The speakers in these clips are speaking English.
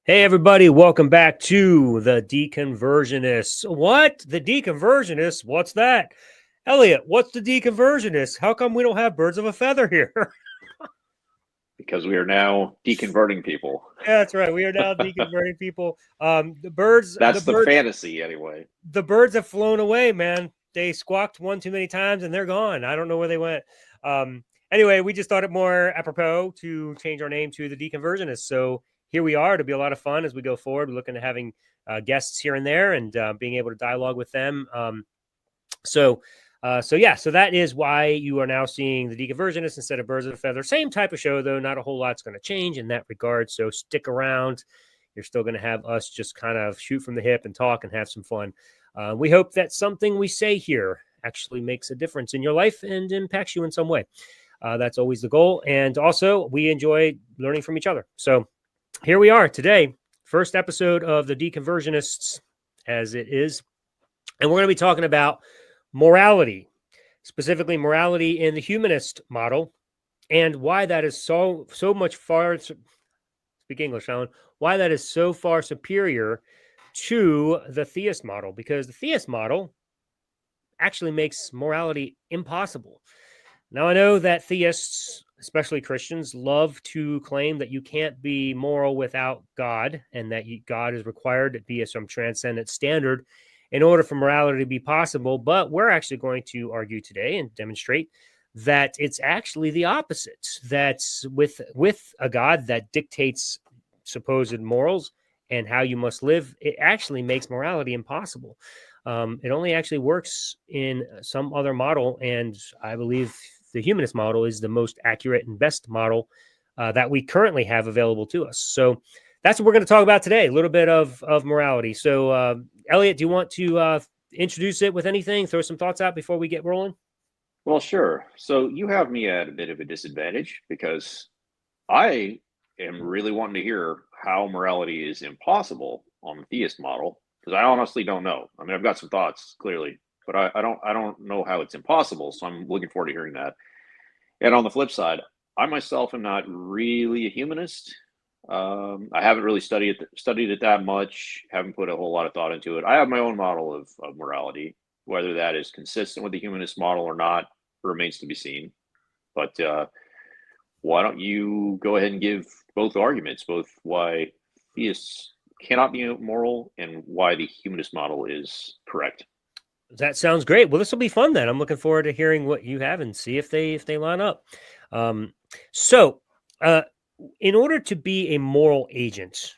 Hey, everybody, welcome back to the Deconversionists. What? The Deconversionists? What's that? Elliot, what's the Deconversionists? How come we don't have birds of a feather here? Because we are now deconverting people. Yeah, that's right. We are now deconverting people. The birds, That's the fantasy, anyway. the birds have flown away, man. They squawked one too many times and they're gone. I don't know where they went. Anyway, we just thought it more apropos to change our name to the Deconversionists. So here we are. It'll be a lot of fun as we go forward. We're looking at having guests here and there and being able to dialogue with them. So that is why you are now seeing the Deconversionists instead of Birds of a Feather. Same type of show, though. Not a whole lot's going to change in that regard. So stick around. You're still going to have us just kind of shoot from the hip and talk and have some fun. We hope that something we say here actually makes a difference in your life and impacts you in some way. That's always the goal. And also, we enjoy learning from each other. So here we are today, first episode of the Deconversionists, as it is. And we're going to be talking about morality, specifically morality in the humanist model, and why that is so much far, speak English, Alan, why that is so far superior to the theist model, because the theist model actually makes morality impossible. Now, I know that theists, especially Christians, love to claim that you can't be moral without God, and that God is required to be some transcendent standard in order for morality to be possible. But we're actually going to argue today and demonstrate that it's actually the opposite. That with a God that dictates supposed morals and how you must live, it actually makes morality impossible. It only actually works in some other model, and I believe the humanist model is the most accurate and best model that we currently have available to us. So that's what we're going to talk about today, a little bit of morality. So, Elliot, do you want to introduce it with anything? Throw some thoughts out before we get rolling? Well, sure. So you have me at a bit of a disadvantage because I am really wanting to hear how morality is impossible on the theist model, because I honestly don't know. I mean, I've got some thoughts, clearly, but I don't know how it's impossible. So I'm looking forward to hearing that. And on the flip side, I myself am not really a humanist. I haven't really studied it that much. Haven't put a whole lot of thought into it. I have my own model of morality. Whether that is consistent with the humanist model or not remains to be seen. But why don't you go ahead and give both arguments, both why theists cannot be moral and why the humanist model is correct. That sounds great. Well, this will be fun then. I'm looking forward to hearing what you have and see if they line up. So, in order to be a moral agent,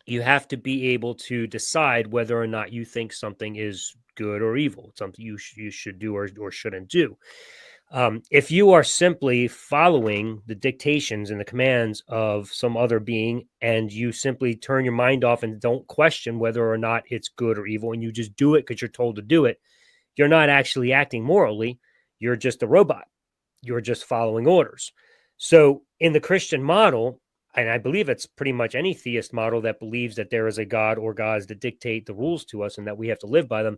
you have to be able to decide whether or not you think something is good or evil, something you should do or shouldn't do. If you are simply following the dictations and the commands of some other being, and you simply turn your mind off and don't question whether or not it's good or evil, and you just do it because you're told to do it, you're not actually acting morally. You're just a robot. You're just following orders. So in the Christian model, and I believe it's pretty much any theist model that believes that there is a God or gods that dictate the rules to us and that we have to live by them,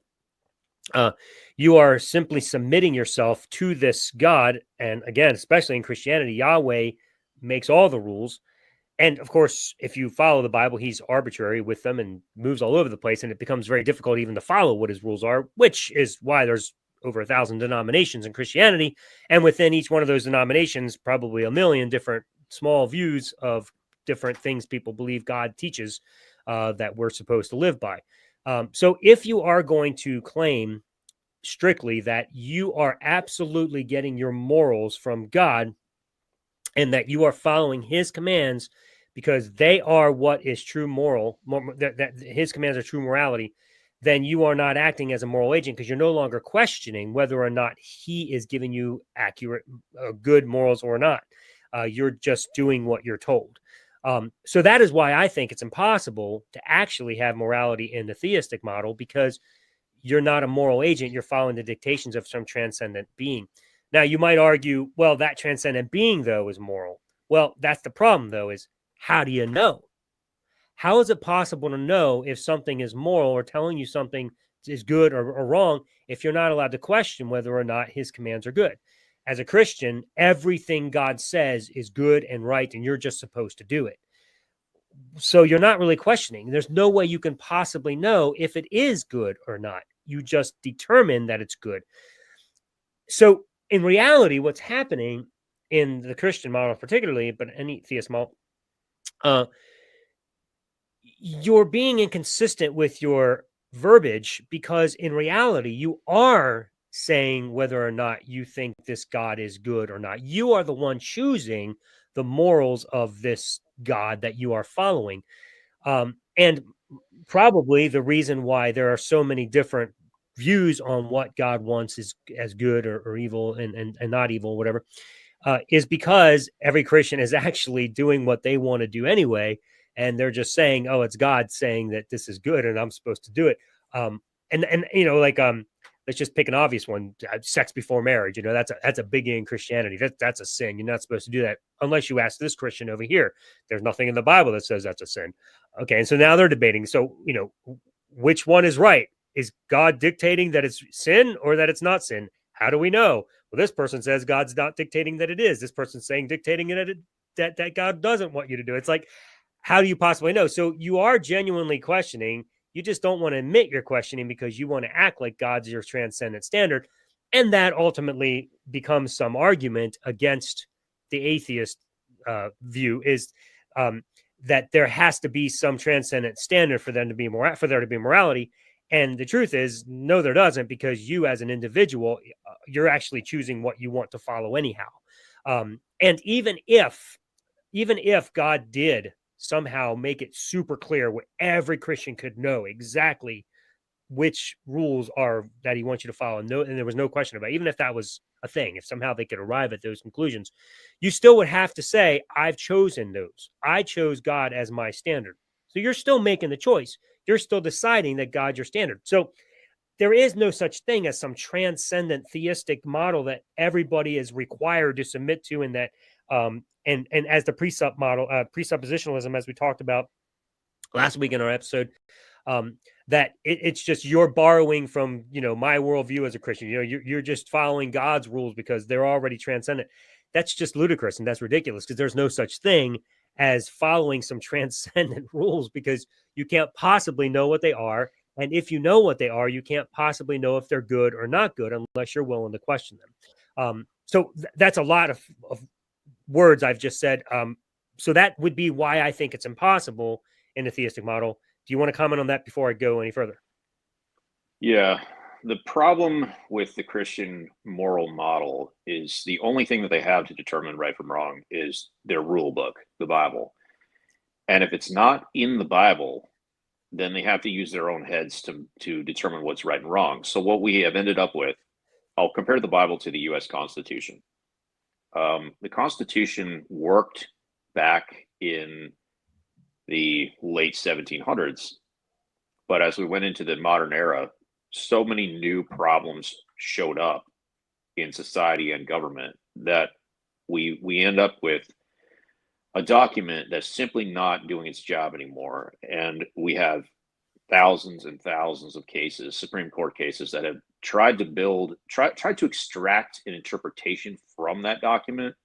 you are simply submitting yourself to this God. And again, especially in Christianity, Yahweh makes all the rules. And of course, if you follow the Bible, he's arbitrary with them and moves all over the place. And it becomes very difficult even to follow what his rules are, which is why there's over 1,000 denominations in Christianity. And within each one of those denominations, probably a million different small views of different things people believe God teaches that we're supposed to live by. So if you are going to claim strictly that you are absolutely getting your morals from God and that you are following his commands because they are what is true moral, that his commands are true morality, then you are not acting as a moral agent because you're no longer questioning whether or not he is giving you accurate, good morals or not. You're just doing what you're told. So that is why I think it's impossible to actually have morality in the theistic model, because you're not a moral agent. You're following the dictations of some transcendent being. Now, you might argue, well, that transcendent being, though, is moral. Well, that's the problem, though, is how do you know? How is it possible to know if something is moral or telling you something is good or wrong if you're not allowed to question whether or not his commands are good? As a Christian, everything God says is good and right, and you're just supposed to do it. So you're not really questioning. There's no way you can possibly know if it is good or not. You just determine that it's good. So in reality, what's happening in the Christian model, particularly, but any theist model, uh, you're being inconsistent with your verbiage, because in reality, you are saying whether or not you think this God is good or not. You are the one choosing the morals of this God that you are following. And probably the reason why there are so many different views on what God wants is as good or evil, and not evil, whatever, is because every Christian is actually doing what they want to do anyway, and they're just saying, "Oh, it's God saying that this is good, and I'm supposed to do it." Um, and like let's just pick an obvious one: sex before marriage. That's a biggie in Christianity. That's a sin. You're not supposed to do that unless you ask this Christian over here. There's nothing in the Bible that says that's a sin. Okay, and so now they're debating. So which one is right? Is God dictating that it's sin or that it's not sin? How do we know? Well, this person says God's not dictating that it is. This person's saying dictating that God doesn't want you to do. It's like, how do you possibly know? So you are genuinely questioning. You just don't want to admit you're questioning because you want to act like God's your transcendent standard. And that ultimately becomes some argument against the atheist view, is um, that there has to be some transcendent standard for them to be for there to be morality. And the truth is, no, there doesn't, because you as an individual, you're actually choosing what you want to follow anyhow. And even if God did somehow make it super clear where every Christian could know exactly which rules are that he wants you to follow, and there was no question about it, even if that was a thing, if somehow they could arrive at those conclusions, you still would have to say, I've chosen those. I chose God as my standard. So you're still making the choice. You're still deciding that God's your standard. So there is no such thing as some transcendent theistic model that everybody is required to submit to, and that and as the presuppositionalism, as we talked about last week in our episode, that it's just you're borrowing from my worldview as a Christian. You're just following God's rules because they're already transcendent. That's just ludicrous, and that's ridiculous, because there's no such thing as following some transcendent rules, because you can't possibly know what they are. And if you know what they are, you can't possibly know if they're good or not good unless you're willing to question them. So that's a lot of words I've just said. So that would be why I think it's impossible in the theistic model. Do you want to comment on that before I go any further? Yeah. The problem with the Christian moral model is the only thing that they have to determine right from wrong is their rule book, the Bible. And if it's not in the Bible, then they have to use their own heads to determine what's right and wrong. So what we have ended up with, I'll compare the Bible to the U.S. Constitution. The Constitution worked back in the late 1700s, but as we went into the modern era, so many new problems showed up in society and government that we end up with a document that's simply not doing its job anymore. And we have thousands and thousands of cases, Supreme Court cases, that have tried to extract an interpretation from that document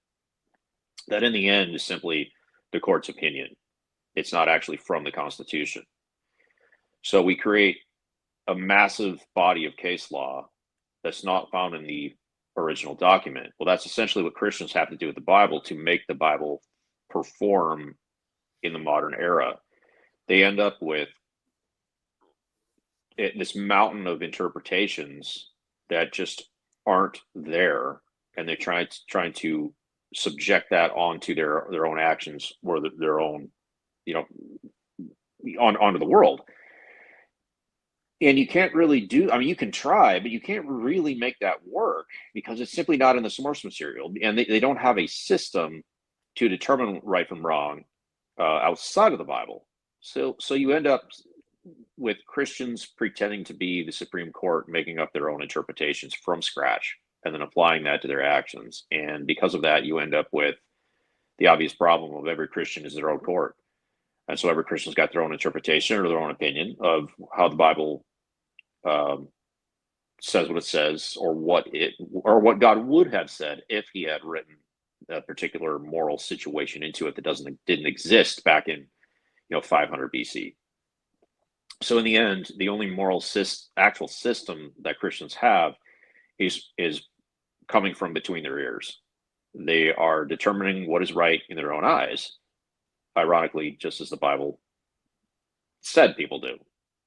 that in the end is simply the court's opinion. It's not actually from the Constitution. So we create a massive body of case law that's not found in the original document. Well, that's essentially what Christians have to do with the Bible to make the Bible perform in the modern era. They end up with this mountain of interpretations that just aren't there, and they're trying to subject that onto their own actions, or their own, onto the world. And you can't really do, I mean, you can try, but you can't really make that work because it's simply not in the source material. And they don't have a system to determine right from wrong outside of the Bible. So you end up with Christians pretending to be the Supreme Court, making up their own interpretations from scratch and then applying that to their actions. And because of that, you end up with the obvious problem of every Christian is their own court. And so every Christian's got their own interpretation or their own opinion of how the Bible says what it says, or what God would have said if he had written a particular moral situation into it that didn't exist back in 500 BC. So in the end, the only moral actual system that Christians have is coming from between their ears. They are determining what is right in their own eyes. Ironically, just as the Bible said people do.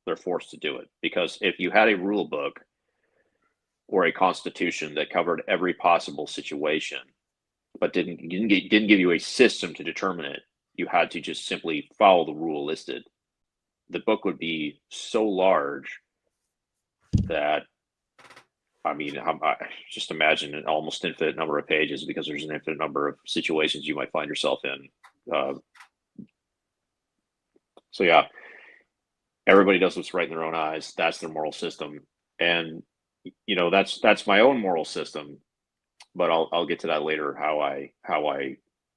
They're forced to do it. Because if you had a rule book or a constitution that covered every possible situation, but didn't give you a system to determine it, you had to just simply follow the rule listed, the book would be so large that, I mean, just imagine an almost infinite number of pages, because there's an infinite number of situations you might find yourself in. So yeah, everybody does what's right in their own eyes. That's their moral system, and that's my own moral system. But I'll get to that later. How I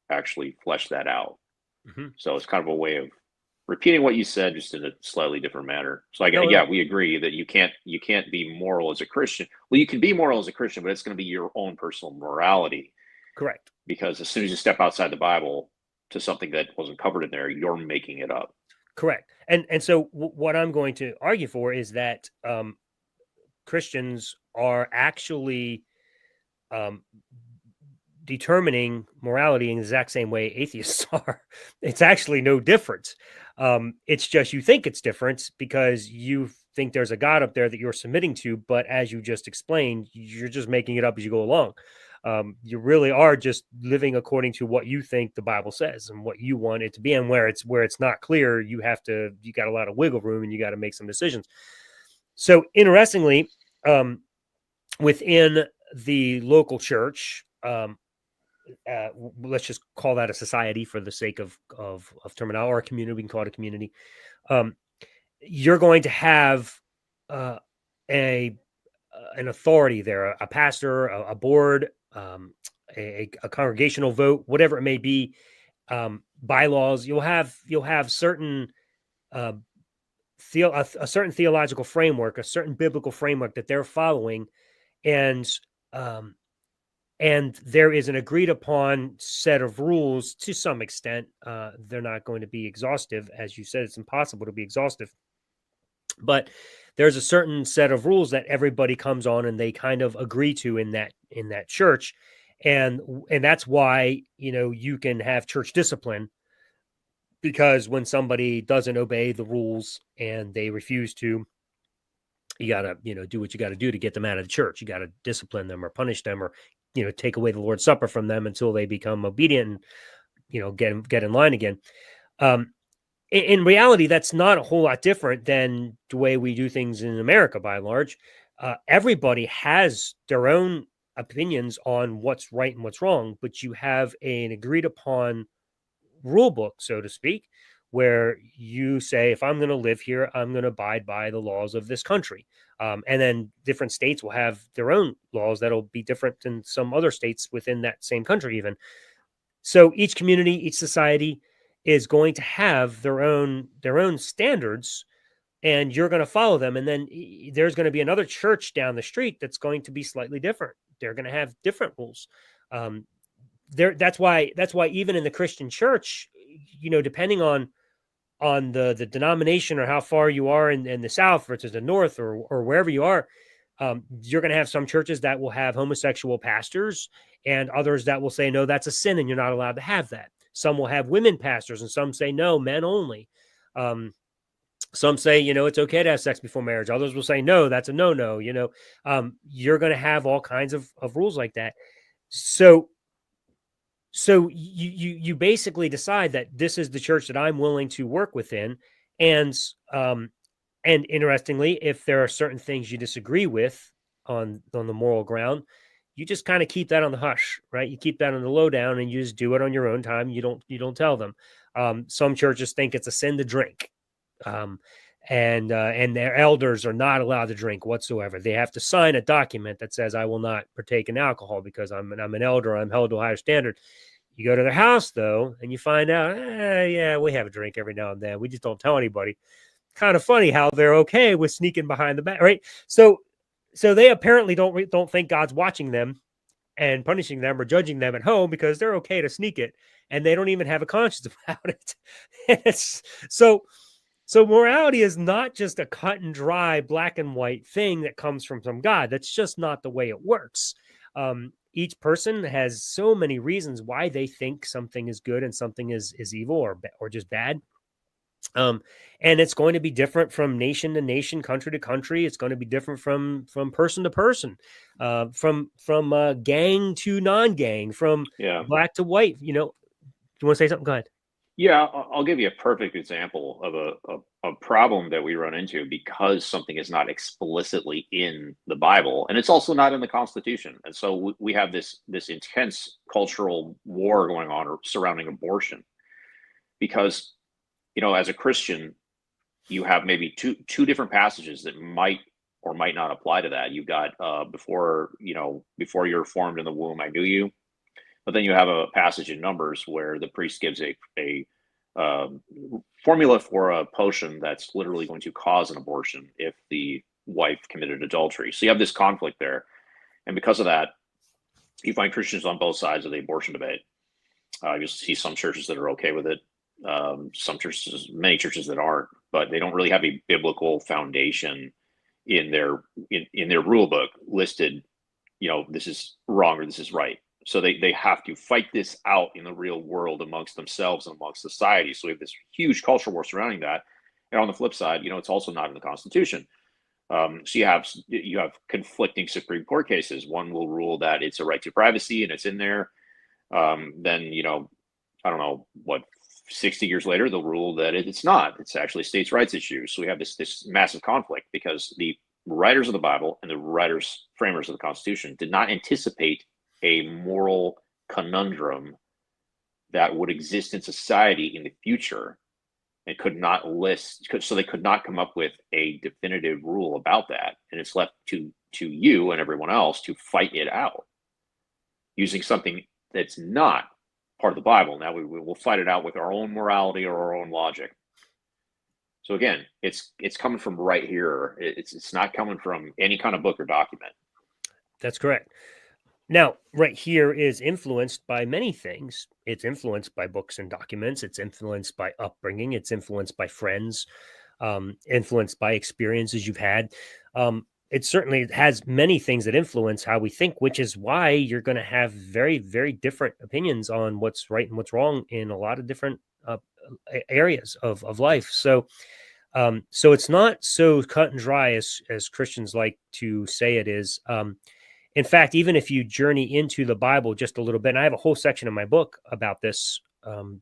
actually flesh that out. Mm-hmm. So it's kind of a way of repeating what you said, just in a slightly different manner. So we agree that you can't be moral as a Christian. Well, you can be moral as a Christian, but it's going to be your own personal morality. Correct. Because as soon as you step outside the Bible to something that wasn't covered in there, you're making it up. Correct. And so what I'm going to argue for is that Christians are actually determining morality in the exact same way atheists are. It's actually no difference. It's just you think it's different because you think there's a God up there that you're submitting to, but as you just explained, you're just making it up as you go along. You really are just living according to what you think the Bible says and what you want it to be. And where it's not clear, you got a lot of wiggle room and you got to make some decisions. So interestingly, within the local church, let's just call that a society for the sake of terminology, or a community. We can call it a community. You're going to have an authority there, a pastor, a board, a congregational vote, whatever it may be, bylaws. You'll have certain a certain theological framework, a certain biblical framework that they're following, and there is an agreed upon set of rules to some extent. They're not going to be exhaustive. As you said, it's impossible to be exhaustive. But there's a certain set of rules that everybody comes on and they kind of agree to in that church. And that's why, you can have church discipline, because when somebody doesn't obey the rules and they refuse to, you got to, do what you got to do to get them out of the church. You got to discipline them or punish them, or, take away the Lord's Supper from them until they become obedient and, get in line again. In reality, that's not a whole lot different than the way we do things in America, by and large. Everybody has their own opinions on what's right and what's wrong, but you have an agreed upon rule book, so to speak, where you say, if I'm going to live here, I'm going to abide by the laws of this country. And then different states will have their own laws that'll be different than some other states within that same country even. So each community, each society is going to have their own standards, and you're going to follow them. And then there's going to be another church down the street that's going to be slightly different. They're going to have different rules. That's why even in the Christian church, depending on the denomination or how far you are in the South versus the North, or wherever you are, you're going to have some churches that will have homosexual pastors, and others that will say, no, that's a sin and you're not allowed to have that. Some will have women pastors, and some say, no, men only. Some say, it's okay to have sex before marriage. Others will say, no, that's a no-no. You're going to have all kinds of rules like that. So you basically decide that this is the church that I'm willing to work within. And interestingly, if there are certain things you disagree with on the moral ground, you just kind of keep that on the hush, right? You keep that on the lowdown, and you just do it on your own time. You don't tell them. Some churches think it's a sin to drink. And their elders are not allowed to drink whatsoever. They have to sign a document that says, I will not partake in alcohol because I'm an elder. I'm held to a higher standard. You go to their house though, and you find out, yeah, we have a drink every now and then. We just don't tell anybody. Kind of funny how they're okay with sneaking behind the back, right? So they apparently don't think God's watching them, and punishing them or judging them at home because they're okay to sneak it and they don't even have a conscience about it. It's, so morality is not just a cut and dry black and white thing that comes from some God. That's just not the way it works. Each person has so many reasons why they think something is good and something is evil or just bad. And it's going to be different from nation to nation, country to country. It's going to be different from person to person, from gang to non-gang, from Yeah. black to white. You know, you want to say something? Go ahead. Yeah, I'll give you a perfect example of a problem that we run into because something is not explicitly in the Bible, and it's also not in the Constitution. And so we have this intense cultural war going on surrounding abortion because, as a Christian, you have maybe two different passages that might or might not apply to that. You've got before you're formed in the womb, I knew you. But then you have a passage in Numbers where the priest gives a formula for a potion that's literally going to cause an abortion if the wife committed adultery. So you have this conflict there. And because of that, you find Christians on both sides of the abortion debate. You see some churches that are okay with it, many churches that aren't, but they don't really have a biblical foundation in their rule book listed, this is wrong or this is right. So they have to fight this out in the real world amongst themselves and amongst society. So we have this huge culture war surrounding that. And on the flip side, it's also not in the Constitution. So you have conflicting Supreme Court cases. One will rule that it's a right to privacy and it's in there. Then I don't know what 60 years later they'll rule that it's not. It's actually a states' rights issue. So we have this massive conflict because the writers of the Bible and the framers of the Constitution did not anticipate a moral conundrum that would exist in society in the future and so they could not come up with a definitive rule about that. And it's left to you and everyone else to fight it out using something that's not part of the Bible. Now we will fight it out with our own morality or our own logic. So again, it's coming from right here. It's not coming from any kind of book or document. That's correct. Now, right here is influenced by many things. It's influenced by books and documents. It's influenced by upbringing. It's influenced by friends, influenced by experiences you've had. It certainly has many things that influence how we think, which is why you're going to have very, very different opinions on what's right and what's wrong in a lot of different areas of life. So it's not so cut and dry as Christians like to say it is. In fact, even if you journey into the Bible just a little bit, and I have a whole section in my book about this,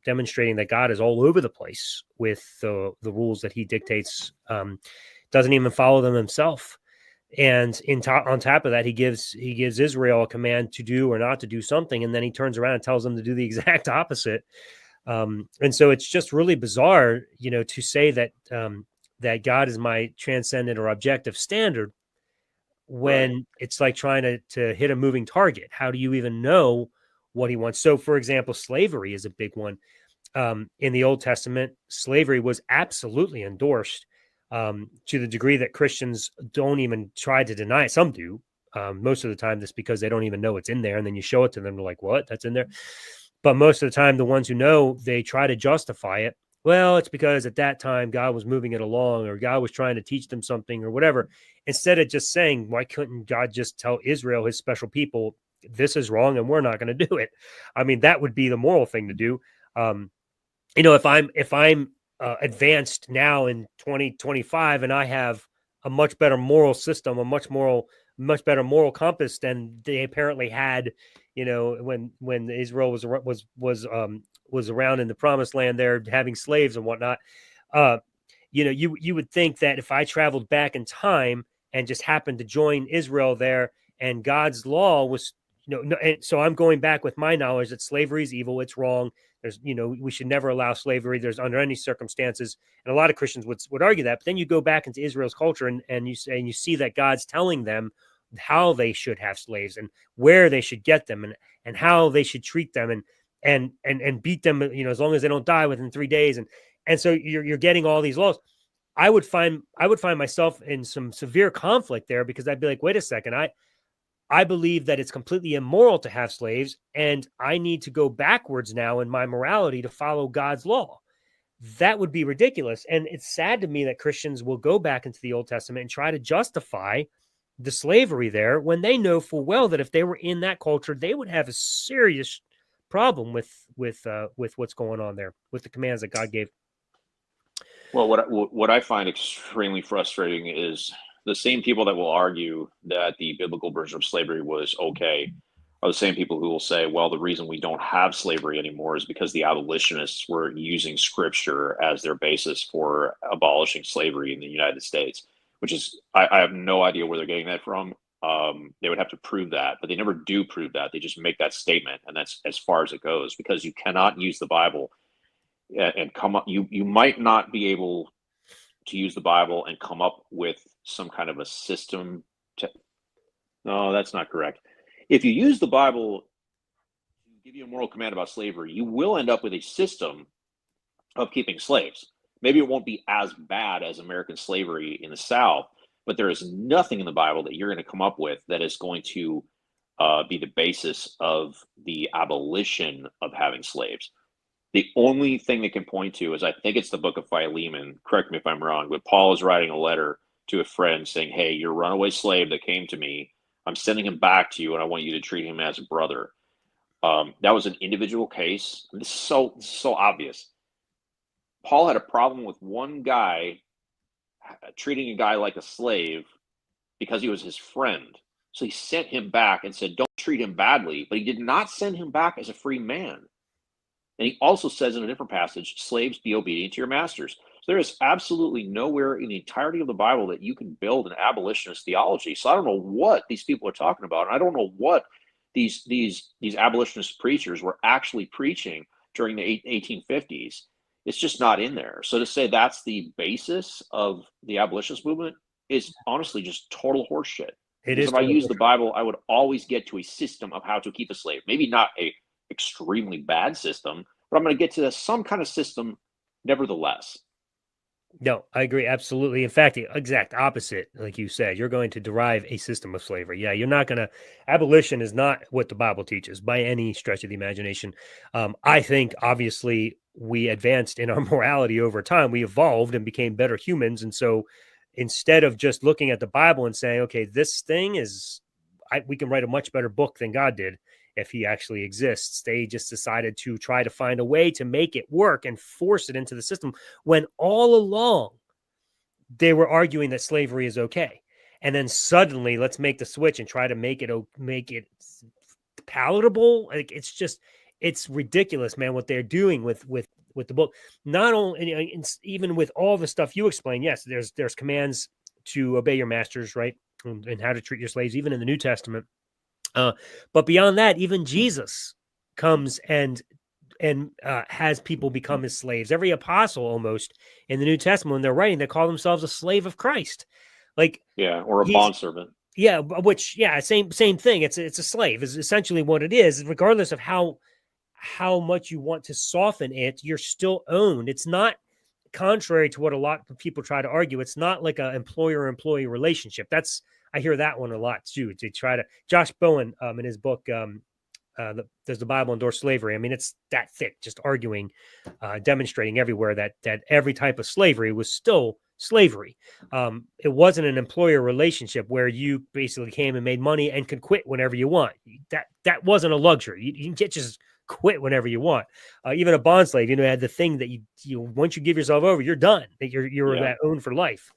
demonstrating that God is all over the place with the rules that he dictates, doesn't even follow them himself. And on top of that, he gives Israel a command to do or not to do something, and then he turns around and tells them to do the exact opposite. And so it's just really bizarre, to say that that God is my transcendent or objective standard when it's like trying to hit a moving target. How do you even know what he wants? So, for example, slavery is a big one. In the Old Testament, slavery was absolutely endorsed, to the degree that Christians don't even try to deny it. Some do. Most of the time, that's because they don't even know it's in there. And then you show it to them, they're like, what? That's in there? But most of the time, the ones who know, they try to justify it. Well, it's because at that time, God was moving it along, or God was trying to teach them something or whatever. Instead of just saying, why couldn't God just tell Israel, his special people, this is wrong and we're not going to do it? I mean, that would be the moral thing to do. If I'm advanced now in 2025 and I have a much better moral system, a much better moral compass than they apparently had, when Israel was around in the promised land there, having slaves and whatnot. You would think that if I traveled back in time and just happened to join Israel there, and God's law was, and so I'm going back with my knowledge that slavery is evil, it's wrong. There's, we should never allow slavery. There's under any circumstances, and a lot of Christians would argue that. But then you go back into Israel's culture, and you see that God's telling them how they should have slaves and where they should get them, and how they should treat them, and beat them, as long as they don't die within 3 days, and so you're getting all these laws. I would find myself in some severe conflict there, because I'd be like, wait a second, I believe that it's completely immoral to have slaves, and I need to go backwards now in my morality to follow God's law. That would be ridiculous. And it's sad to me that Christians will go back into the Old Testament and try to justify the slavery there when they know full well that if they were in that culture, they would have a serious problem with what's going on there, with the commands that God gave. Well, what I find extremely frustrating is the same people that will argue that the biblical version of slavery was okay are the same people who will say, well, the reason we don't have slavery anymore is because the abolitionists were using scripture as their basis for abolishing slavery in the United States, which is, I have no idea where they're getting that from. They would have to prove that, but they never do prove that. They just make that statement, and that's as far as it goes, because you cannot use the Bible and come up. You might not be able to use the Bible and come up with some kind of a system to. No, that's not correct. If you use the Bible to give you a moral command about slavery, you will end up with a system of keeping slaves. Maybe it won't be as bad as American slavery in the South, but there is nothing in the Bible that you're going to come up with that is going to be the basis of the abolition of having slaves. The only thing they can point to is, I think it's the book of Philemon. Correct me if I'm wrong, but Paul is writing a letter to a friend saying, hey, your runaway slave that came to me, I'm sending him back to you, and I want you to treat him as a brother. That was an individual case. This is so obvious. Paul had a problem with one guy treating a guy like a slave because he was his friend. So he sent him back and said, don't treat him badly, but he did not send him back as a free man. And he also says in a different passage, slaves, be obedient to your masters. So there is absolutely nowhere in the entirety of the Bible that you can build an abolitionist theology. So I don't know what these people are talking about. And I don't know what these abolitionist preachers were actually preaching during the 1850s. It's just not in there. So to say that's the basis of the abolitionist movement is honestly just total horseshit. Because if I use the Bible, I would always get to a system of how to keep a slave. Maybe not a extremely bad system, but I'm going to get to some kind of system nevertheless. No, I agree. Absolutely. In fact, the exact opposite, like you said, you're going to derive a system of slavery. Yeah, you're not going to, abolition is not what the Bible teaches by any stretch of the imagination. I think, obviously, we advanced in our morality over time. We evolved and became better humans. And so instead of just looking at the Bible and saying, okay, this thing is, we can write a much better book than God did if he actually exists. They just decided to try to find a way to make it work and force it into the system when all along they were arguing that slavery is okay. And then suddenly let's make the switch and try to make it palatable. Like it's ridiculous, man, what they're doing with the book. Not only, even with all the stuff you explain, yes, there's commands to obey your masters, right? And how to treat your slaves, even in the New Testament. But beyond that, even Jesus comes and has people become his slaves. Every apostle almost in the New Testament, when they're writing, they call themselves a slave of Christ. Like, yeah, or a bondservant. Yeah, which, yeah, same thing. It's a slave is essentially what it is. Regardless of how much you want to soften it, you're still owned. It's not, contrary to what a lot of people try to argue, it's not like an employer-employee relationship. I hear that one a lot too. To try to, Josh Bowen, in his book, does the Bible endorse slavery? I mean, it's that thick, just arguing, demonstrating everywhere that every type of slavery was still slavery. It wasn't an employer relationship where you basically came and made money and could quit whenever you want. That wasn't a luxury. You can just quit whenever you want. Even a bond slave, had the thing that you once you give yourself over, you're done. That you're that owned for life.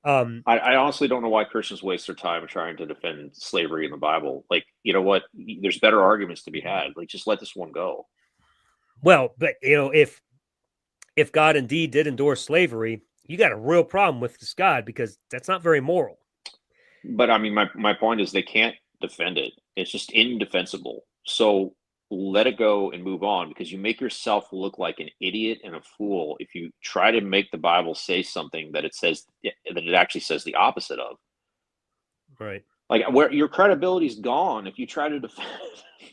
I honestly don't know why Christians waste their time trying to defend slavery in the Bible. Like, you know what? There's better arguments to be had. Like, just let this one go. Well, but if God indeed did endorse slavery, you got a real problem with this God, because that's not very moral. But I mean, my point is they can't defend it. It's just indefensible. So let it go and move on, because you make yourself look like an idiot and a fool if you try to make the Bible say something that it actually says the opposite of. Right. Like, where your credibility is gone if you try to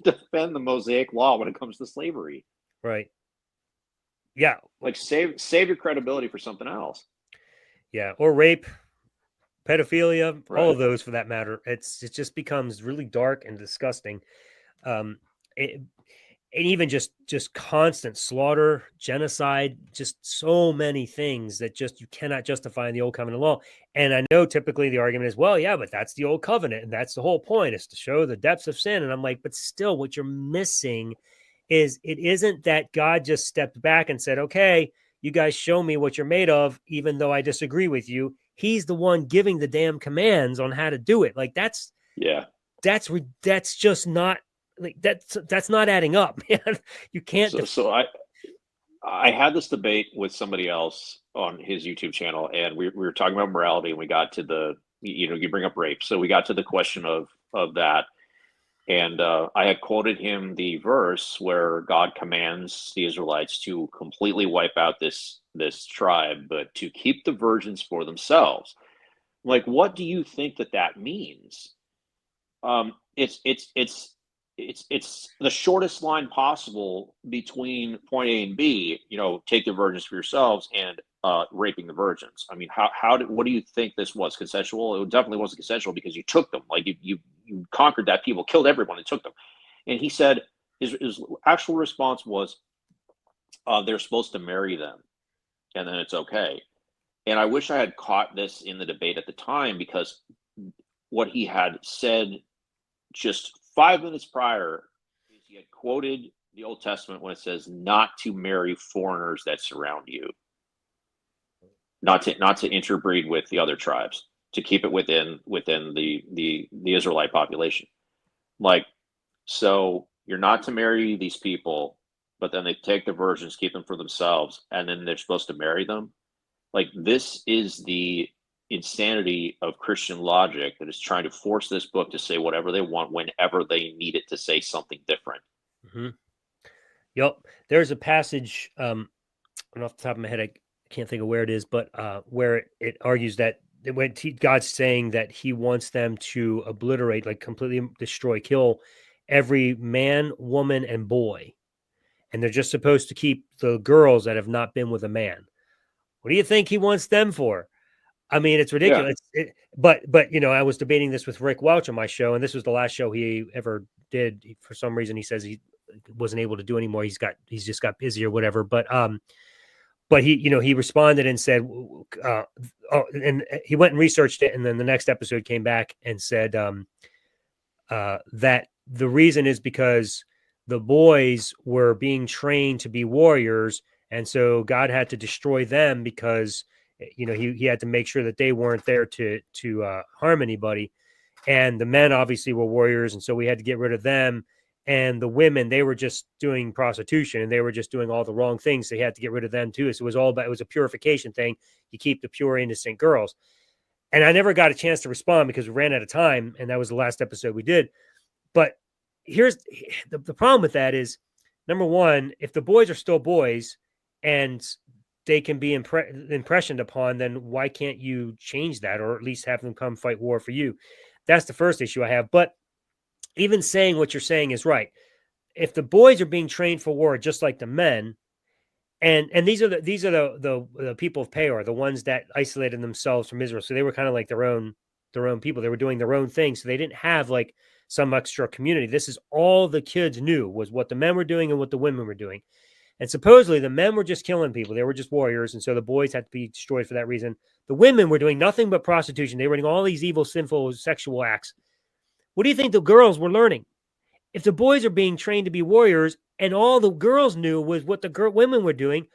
defend the Mosaic law when it comes to slavery. Right. Yeah. Like, save your credibility for something else. Yeah. Or rape. pedophilia, all Right. of those for that matter. It just becomes really dark and disgusting. Um, it, and even just constant slaughter, genocide, just so many things that just you cannot justify in the old covenant law. And I know typically the argument is, well, yeah, but that's the old covenant, and that's the whole point, is to show the depths of sin. And I'm like, but still, what you're missing is it isn't that God just stepped back and said, okay, you guys show me what you're made of, even though I disagree with you. He's the one giving the damn commands on how to do it. Like Yeah. that's just not like that's not adding up, man. You can't So I had this debate with somebody else on his YouTube channel, and we were talking about morality, and we got to the, you bring up rape, so we got to the question of that, and I had quoted him the verse where God commands the Israelites to completely wipe out this tribe, but to keep the virgins for themselves. Like, what do you think that means? It's the shortest line possible between point A and B. Take the virgins for yourselves, and raping the virgins. I mean, what do you think this was? Consensual? It definitely wasn't consensual, because you took them. Like, you conquered that people, killed everyone, and took them. And he said his actual response was, they're supposed to marry them, and then it's okay. And I wish I had caught this in the debate at the time, because what he had said just 5 minutes prior is he had quoted the Old Testament when it says not to marry foreigners that surround you, not to interbreed with the other tribes, to keep it within the Israelite population. Like, so you're not to marry these people, but then they take the virgins, keep them for themselves, and then they're supposed to marry them. Like, this is the insanity of Christian logic that is trying to force this book to say whatever they want whenever they need it to say something different. Mm-hmm. Yep. There's a passage, off the top of my head, I can't think of where it is, but where it argues that when God's saying that he wants them to obliterate, like completely destroy, kill every man, woman, and boy. And they're just supposed to keep the girls that have not been with a man. What do you think he wants them for? I mean, it's Yeah. ridiculous. But I was debating this with Rick Welch on my show, and this was the last show he ever did. For some reason, he says he wasn't able to do anymore. He's just got busy or whatever. But he responded and said, and he went and researched it, and then the next episode came back and said that the reason is because the boys were being trained to be warriors, and so God had to destroy them because he had to make sure that they weren't there to harm anybody. And the men obviously were warriors, and so we had to get rid of them. And the women, they were just doing prostitution, and they were just doing all the wrong things. So he had to get rid of them too. So it was a purification thing. You keep the pure, innocent girls. And I never got a chance to respond because we ran out of time, and that was the last episode we did. But here's the problem with that is, number one, if the boys are still boys and they can be impressioned upon, then why can't you change that, or at least have them come fight war for you? That's the first issue I have. But even saying what you're saying is right. If the boys are being trained for war just like the men, and these are the people of Peor, the ones that isolated themselves from Israel, so they were kind of like their own people. They were doing their own thing, so they didn't have like some extra community. This is all the kids knew, was what the men were doing and what the women were doing. And supposedly the men were just killing people. They were just warriors. And so the boys had to be destroyed for that reason. The women were doing nothing but prostitution. They were doing all these evil, sinful, sexual acts. What do you think the girls were learning? If the boys are being trained to be warriors and all the girls knew was what the women were doing,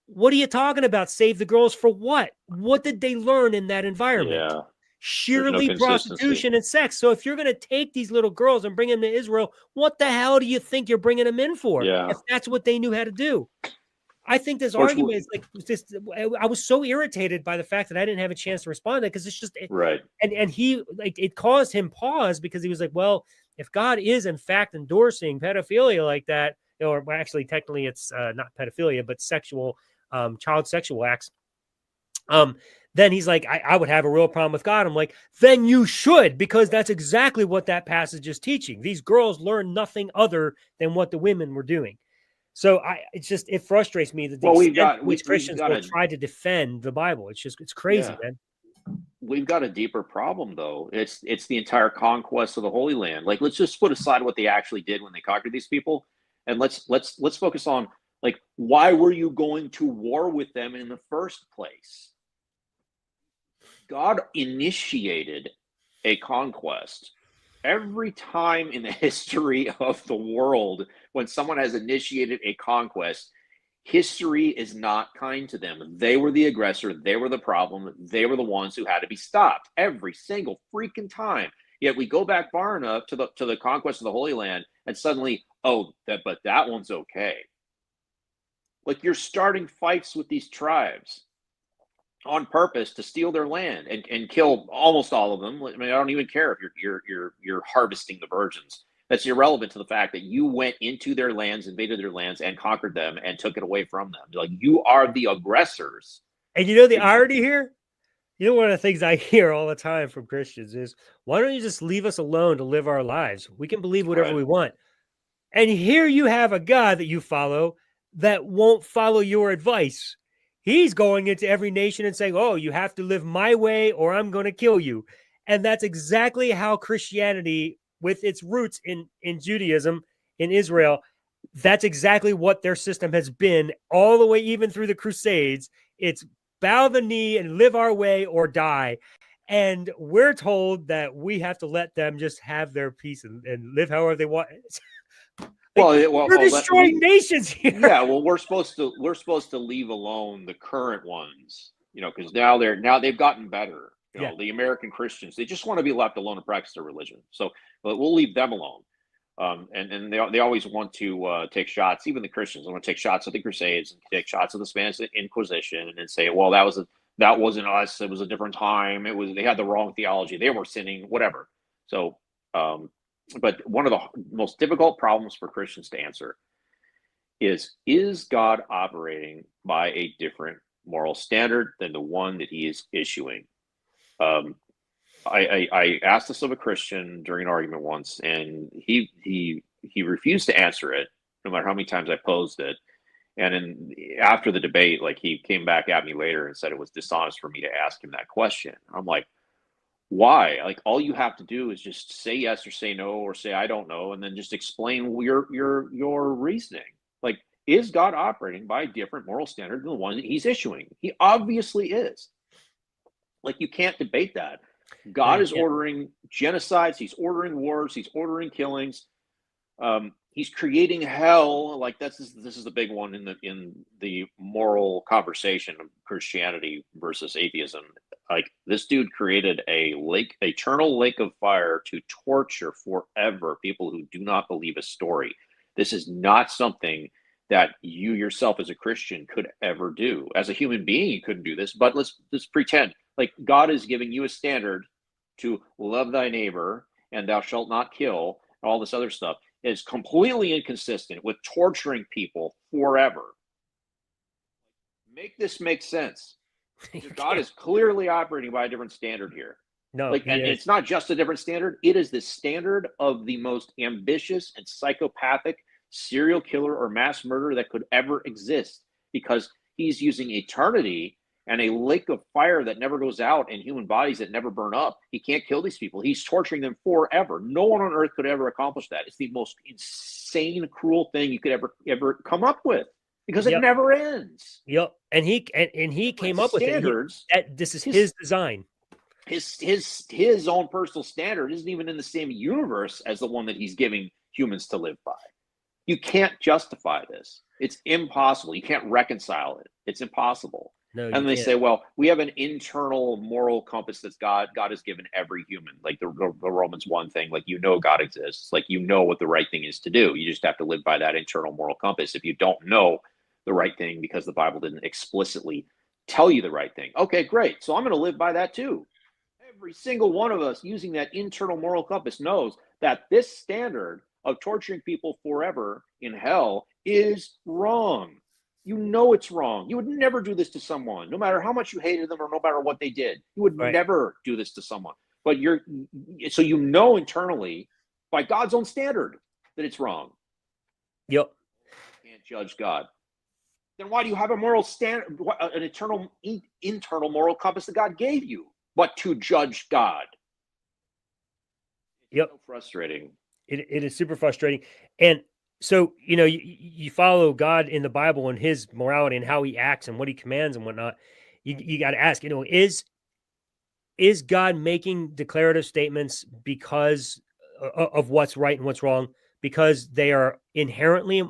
what are you talking about? Save the girls for what? What did they learn in that environment? Yeah. Sheerly prostitution and sex. So if you're going to take these little girls and bring them to Israel, what the hell do you think you're bringing them in for? Yeah. If that's what they knew how to do. I think this argument is like this. I was so irritated by the fact that I didn't have a chance to respond to it, because it's just right. And he, like, it caused him pause, because he was like, well, if God is in fact endorsing pedophilia like that, or actually technically it's not pedophilia, but sexual child sexual acts, then he's like, I would have a real problem with God. I'm like, then you should, because that's exactly what that passage is teaching. These girls learn nothing other than what the women were doing. So it frustrates me that which Christians will try to defend the Bible. It's crazy, man. we've got a deeper problem though. It's the entire conquest of the Holy Land. Like, let's just put aside what they actually did when they conquered these people, and let's focus on, like, why were you going to war with them in the first place? God initiated a conquest. Every time in the history of the world when someone has initiated a conquest, history is not kind to them. They were the aggressor, they were the problem, they were the ones who had to be stopped every single freaking time. Yet we go back far enough to the conquest of the Holy Land, and suddenly, oh, but that one's okay. Like, you're starting fights with these tribes on purpose to steal their land and kill almost all of them. I mean, I don't even care if you're harvesting the virgins. That's irrelevant to the fact that you went into their lands, invaded their lands, and conquered them and took it away from them. Like, you are the aggressors. And you know the irony here? You know, one of the things I hear all the time from Christians is, why don't you just leave us alone to live our lives? We can believe whatever we want. And here you have a God that you follow that won't follow your advice. He's going into every nation and saying, oh, you have to live my way or I'm going to kill you. And that's exactly how Christianity, with its roots in Judaism, in Israel, that's exactly what their system has been all the way, even through the Crusades. It's bow the knee and live our way or die. And we're told that we have to let them just have their peace and live however they want. Like, we're destroying nations here. Yeah, well, we're supposed to leave alone the current ones, because now they've gotten better. The American Christians, they just want to be left alone to practice their religion. So, but we'll leave them alone. And they always want to take shots. Even the Christians want to take shots at the Crusades and take shots at the Spanish Inquisition, and then say, well, that wasn't us. It was a different time. They had the wrong theology. They were sinning, whatever. So, but one of the most difficult problems for Christians to answer is God operating by a different moral standard than the one that he is issuing? I asked this of a Christian during an argument once, and he refused to answer it, no matter how many times I posed it. And after the debate, like, he came back at me later and said it was dishonest for me to ask him that question. I'm like, why? Like, all you have to do is just say yes or say no or say I don't know, and then just explain your reasoning. Like, is God operating by a different moral standard than the one that he's issuing? He obviously is. Like, you can't debate that. God is ordering genocides. He's ordering wars. He's ordering killings. He's creating hell. Like, this is the big one in the moral conversation of Christianity versus atheism. Like, this dude created a eternal lake of fire to torture forever people who do not believe a story. This is not something that you yourself as a Christian could ever do. As a human being, you couldn't do this, but let's pretend like God is giving you a standard to love thy neighbor and thou shalt not kill, and all this other stuff. Is completely inconsistent with torturing people forever. Make this make sense. God is clearly operating by a different standard here. No, and it's not just a different standard. It is the standard of the most ambitious and psychopathic serial killer or mass murderer that could ever exist, because he's using eternity and a lake of fire that never goes out and human bodies that never burn up. He can't kill these people. He's torturing them forever. No one on earth could ever accomplish that. It's the most insane, cruel thing you could ever come up with, because it never ends. Yep. And he came up with standards. This is his design. His own personal standard isn't even in the same universe as the one that he's giving humans to live by. You can't justify this. It's impossible. You can't reconcile it. It's impossible. No, and they say, well, we have an internal moral compass that's God has given every human, like the Romans 1 thing, like, God exists, like, what the right thing is to do. You just have to live by that internal moral compass. If you don't know the right thing because the Bible didn't explicitly tell you the right thing, okay, great. So I'm going to live by that too. Every single one of us using that internal moral compass knows that this standard of torturing people forever in hell is wrong. It's wrong. You would never do this to someone, no matter how much you hated them or no matter what they did. You would never do this to someone. But so internally, by God's own standard, that it's wrong. Yep. You can't judge God. Then why do you have a moral standard, an eternal internal moral compass that God gave you? but to judge God. It's Yep. so frustrating. It is super frustrating. And so, you follow God in the Bible and his morality and how he acts and what he commands and whatnot. You got to ask, is God making declarative statements because of what's right and what's wrong, because they are inherently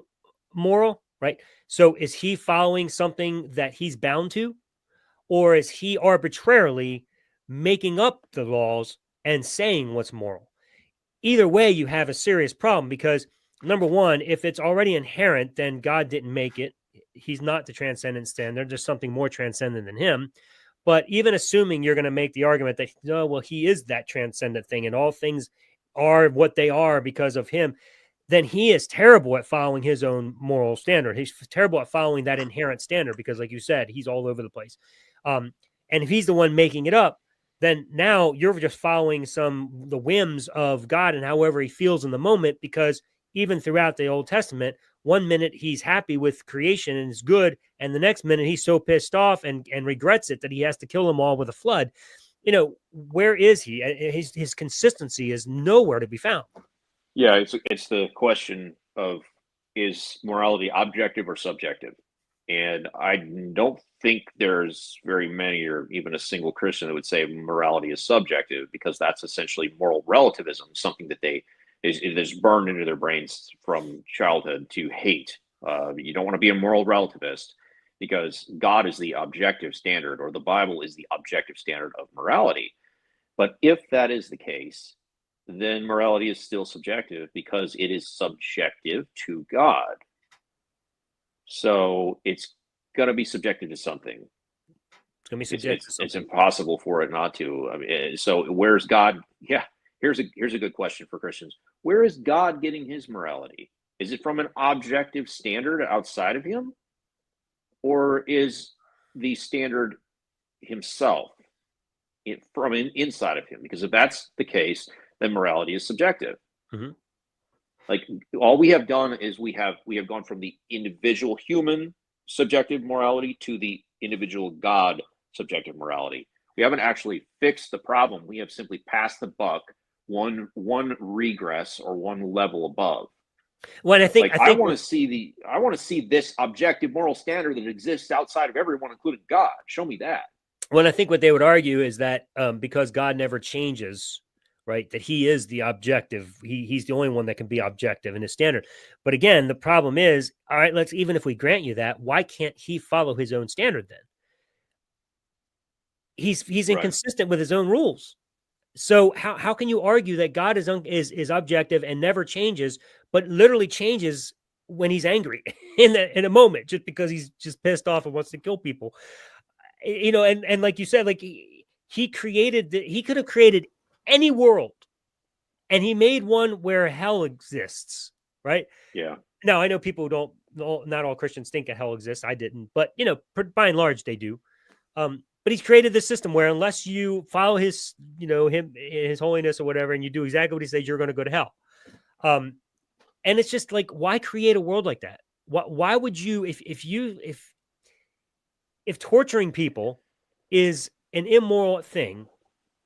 moral, right? So is he following something that he's bound to, or is he arbitrarily making up the laws and saying what's moral? Either way, you have a serious problem because, number one, if it's already inherent, then God didn't make it. He's not the transcendent standard. There's something more transcendent than him. But even assuming you're going to make the argument that, no, well, he is that transcendent thing and all things are what they are because of him, then he is terrible at following his own moral standard. He's terrible at following that inherent standard because, like you said, he's all over the place. And if he's the one making it up, then now you're just following the whims of God and however he feels in the moment, because even throughout the Old Testament, one minute he's happy with creation and is good, and the next minute he's so pissed off and regrets it that he has to kill them all with a flood. Where is he? His consistency is nowhere to be found. Yeah, it's the question of, is morality objective or subjective? And I don't think there's very many, or even a single Christian, that would say morality is subjective, because that's essentially moral relativism, something that is burned into their brains from childhood to hate. You don't want to be a moral relativist because God is the objective standard, or the Bible is the objective standard of morality. But if that is the case, then morality is still subjective because it is subjective to God. So it's going to be subjective to something. It's going to be subjective to something. It's impossible for it not to. I mean, so where's God? Yeah, here's a good question for Christians. Where is God getting his morality? Is it from an objective standard outside of him? Or is the standard himself from inside of him? Because if that's the case, then morality is subjective. Mm-hmm. Like, all we have done is we have gone from the individual human subjective morality to the individual God subjective morality. We haven't actually fixed the problem. We have simply passed the buck one regress or one level above. Well, I want to see this objective moral standard that exists outside of everyone, including God. Show me that. Well, I think what they would argue is that because God never changes, right, that he is the objective. He's the only one that can be objective in his standard. But again, the problem is, all right, even if we grant you that, why can't he follow his own standard then? He's inconsistent with his own rules. So how can you argue that God is objective and never changes, but literally changes when he's angry in a moment, just because he's just pissed off and wants to kill people? And like you said, like he could have created any world, and he made one where hell exists, right? Yeah. Now, I know people not all Christians think a hell exists. I didn't, but by and large they do. But he's created this system where unless you follow his holiness or whatever, and you do exactly what he says, you're going to go to hell. And it's just like, why create a world like that? Why would you, if torturing people is an immoral thing,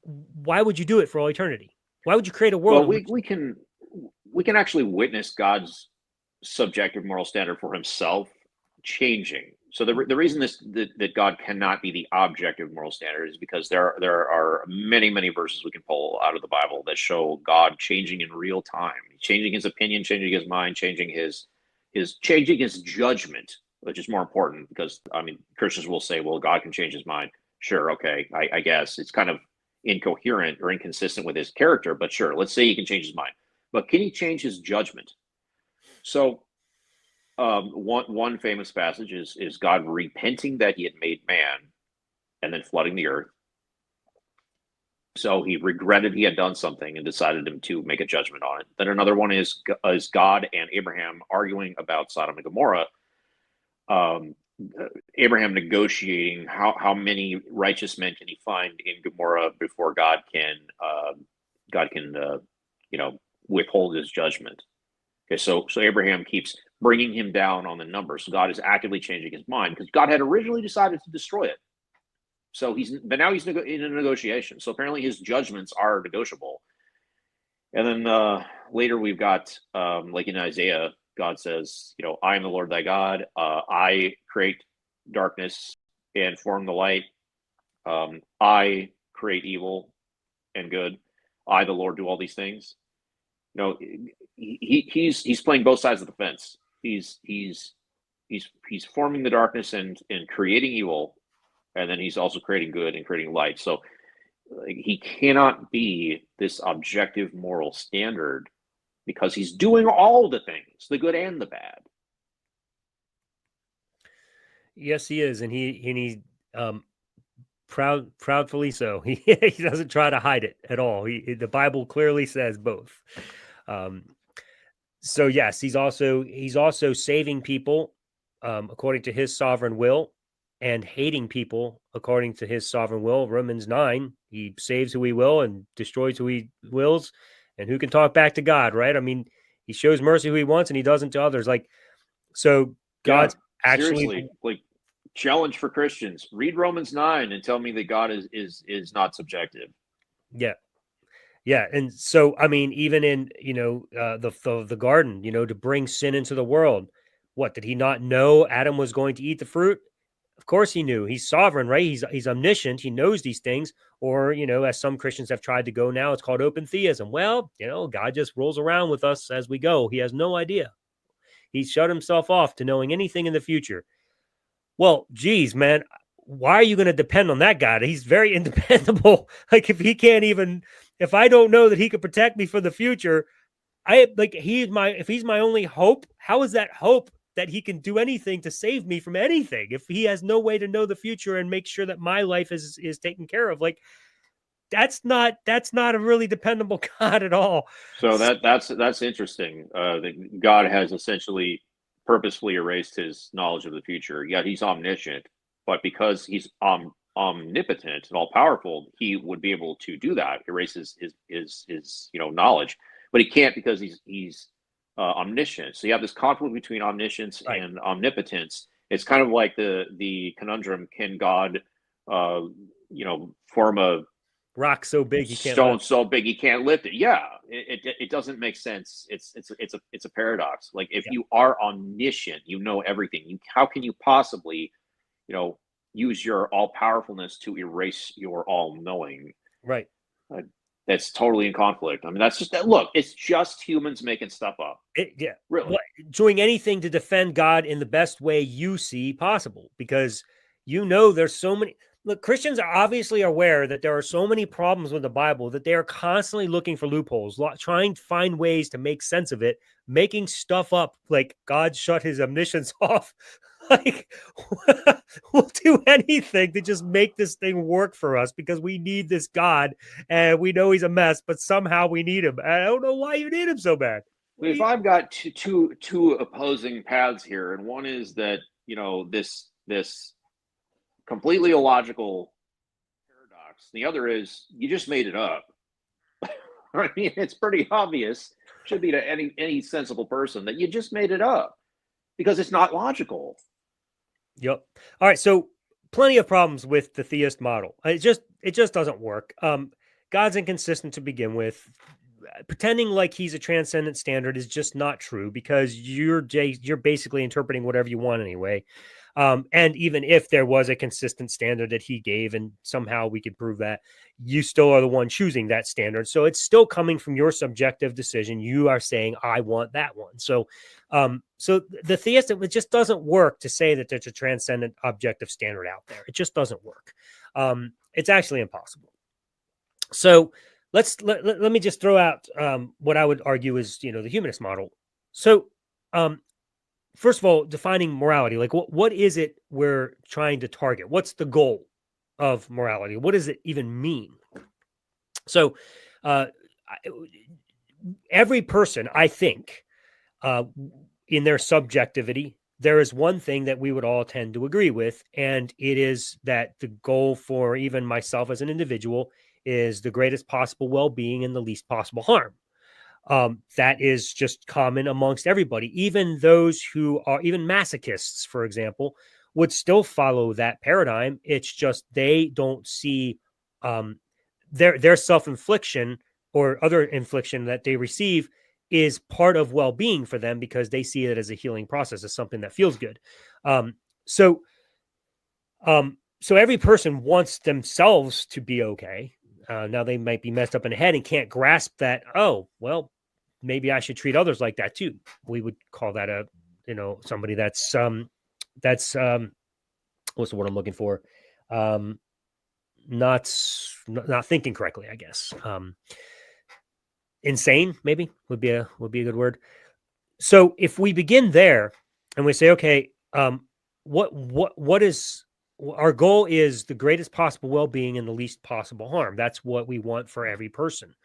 why would you do it for all eternity? Why would you create a world? Well, we can actually witness God's subjective moral standard for himself changing. So the reason that God cannot be the objective moral standard is because there are many verses we can pull out of the Bible that show God changing in real time, changing his opinion, changing his mind, changing his judgment, which is more important, because Christians will say, well, God can change his mind. Sure, okay, I guess it's kind of incoherent or inconsistent with his character, but sure, let's say he can change his mind. But can he change his judgment? So one famous passage is God repenting that he had made man and then flooding the earth. So he regretted he had done something and decided to make a judgment on it. Then another one is God and Abraham arguing about Sodom and Gomorrah. Abraham negotiating how many righteous men can he find in Gomorrah before God can withhold his judgment. Okay, so Abraham keeps bringing him down on the numbers. So God is actively changing his mind, because God had originally decided to destroy it. So but now he's in a negotiation. So apparently his judgments are negotiable. And then later we've got, like in Isaiah, God says, I am the Lord thy God. I create darkness and form the light. I create evil and good. I, the Lord, do all these things. He's playing both sides of the fence. He's forming the darkness and creating evil, and then he's also creating good and creating light. So he cannot be this objective moral standard because he's doing all the things, the good and the bad. Yes, he is, and he proudly so. He doesn't try to hide it at all. The Bible clearly says both. So yes, he's also saving people according to his sovereign will, and hating people according to his sovereign will. Romans 9, he saves who he will and destroys who he wills. And who can talk back to God, right? I mean, he shows mercy who he wants and he doesn't to others. Like, so God's actually seriously, like, challenge for Christians: read Romans 9 and tell me that God is not subjective. Yeah. And so, I mean, even in, the garden, to bring sin into the world, what, did he not know Adam was going to eat the fruit? Of course he knew. He's sovereign, right? He's omniscient. He knows these things. Or, as some Christians have tried to go now, it's called open theism. Well, God just rolls around with us as we go. He has no idea. He's shut himself off to knowing anything in the future. Well, geez, man, why are you going to depend on that guy? He's very independable. Like, if I don't know that he could protect me for the future, if he's my only hope, how is that hope that he can do anything to save me from anything if he has no way to know the future and make sure that my life is taken care of? Like, that's not a really dependable God at all. So that's interesting. That God has essentially purposefully erased his knowledge of the future. Yet he's omniscient, but because he's omnipotent and all powerful, he would be able to do that, erase his knowledge. But he can't because he's omniscient. So you have this conflict between omniscience and omnipotence. It's kind of like the conundrum: can God, form a rock so big he can't stone so big he can't lift it? Yeah, it doesn't make sense. It's a paradox. Like, if you are omniscient, you know everything. How can you possibly, use your all powerfulness to erase your all knowing? Right. That's totally in conflict. I mean, that's just that. Look, it's just humans making stuff up. Really. Well, doing anything to defend God in the best way you see possible, because there's so many. Look, Christians are obviously aware that there are so many problems with the Bible that they are constantly looking for loopholes, trying to find ways to make sense of it, making stuff up like God shut his omniscience off. Like, we'll do anything to just make this thing work for us because we need this God and we know he's a mess, but somehow we need him. I don't know why you need him so bad. If I've got two opposing paths here, and one is that, this completely illogical paradox. The other is you just made it up. I mean, it's pretty obvious, should be to any sensible person, that you just made it up because it's not logical. Yep. All right. So plenty of problems with the theist model. It just doesn't work. God's inconsistent to begin with. Pretending like he's a transcendent standard is just not true because you're basically interpreting whatever you want anyway. And even if there was a consistent standard that he gave and somehow we could prove that, you still are the one choosing that standard. So it's still coming from your subjective decision. You are saying, I want that one. So the theist, it just doesn't work to say that there's a transcendent objective standard out there. It just doesn't work. It's actually impossible. So let me just throw out what I would argue is, the humanist model. So, first of all, defining morality, like what is it we're trying to target? What's the goal of morality? What does it even mean? So, every person, I think, in their subjectivity, there is one thing that we would all tend to agree with, and it is that the goal for even myself as an individual is the greatest possible well-being and the least possible harm. That is just common amongst everybody, even those who are even masochists, for example, would still follow that paradigm. It's just they don't see their self-infliction or other infliction that they receive is part of well-being for them, because they see it as a healing process, as something that feels good. Um, so so every person wants themselves to be okay. Now they might be messed up in the head and can't grasp that. Oh, well, maybe I should treat others like that too. We would call that somebody that's what's the word I'm looking for? Um, not not thinking correctly, I guess. Insane maybe would be a good word. So if we begin there and we say, okay, what is our goal is the greatest possible well-being and the least possible harm. That's what we want for every person.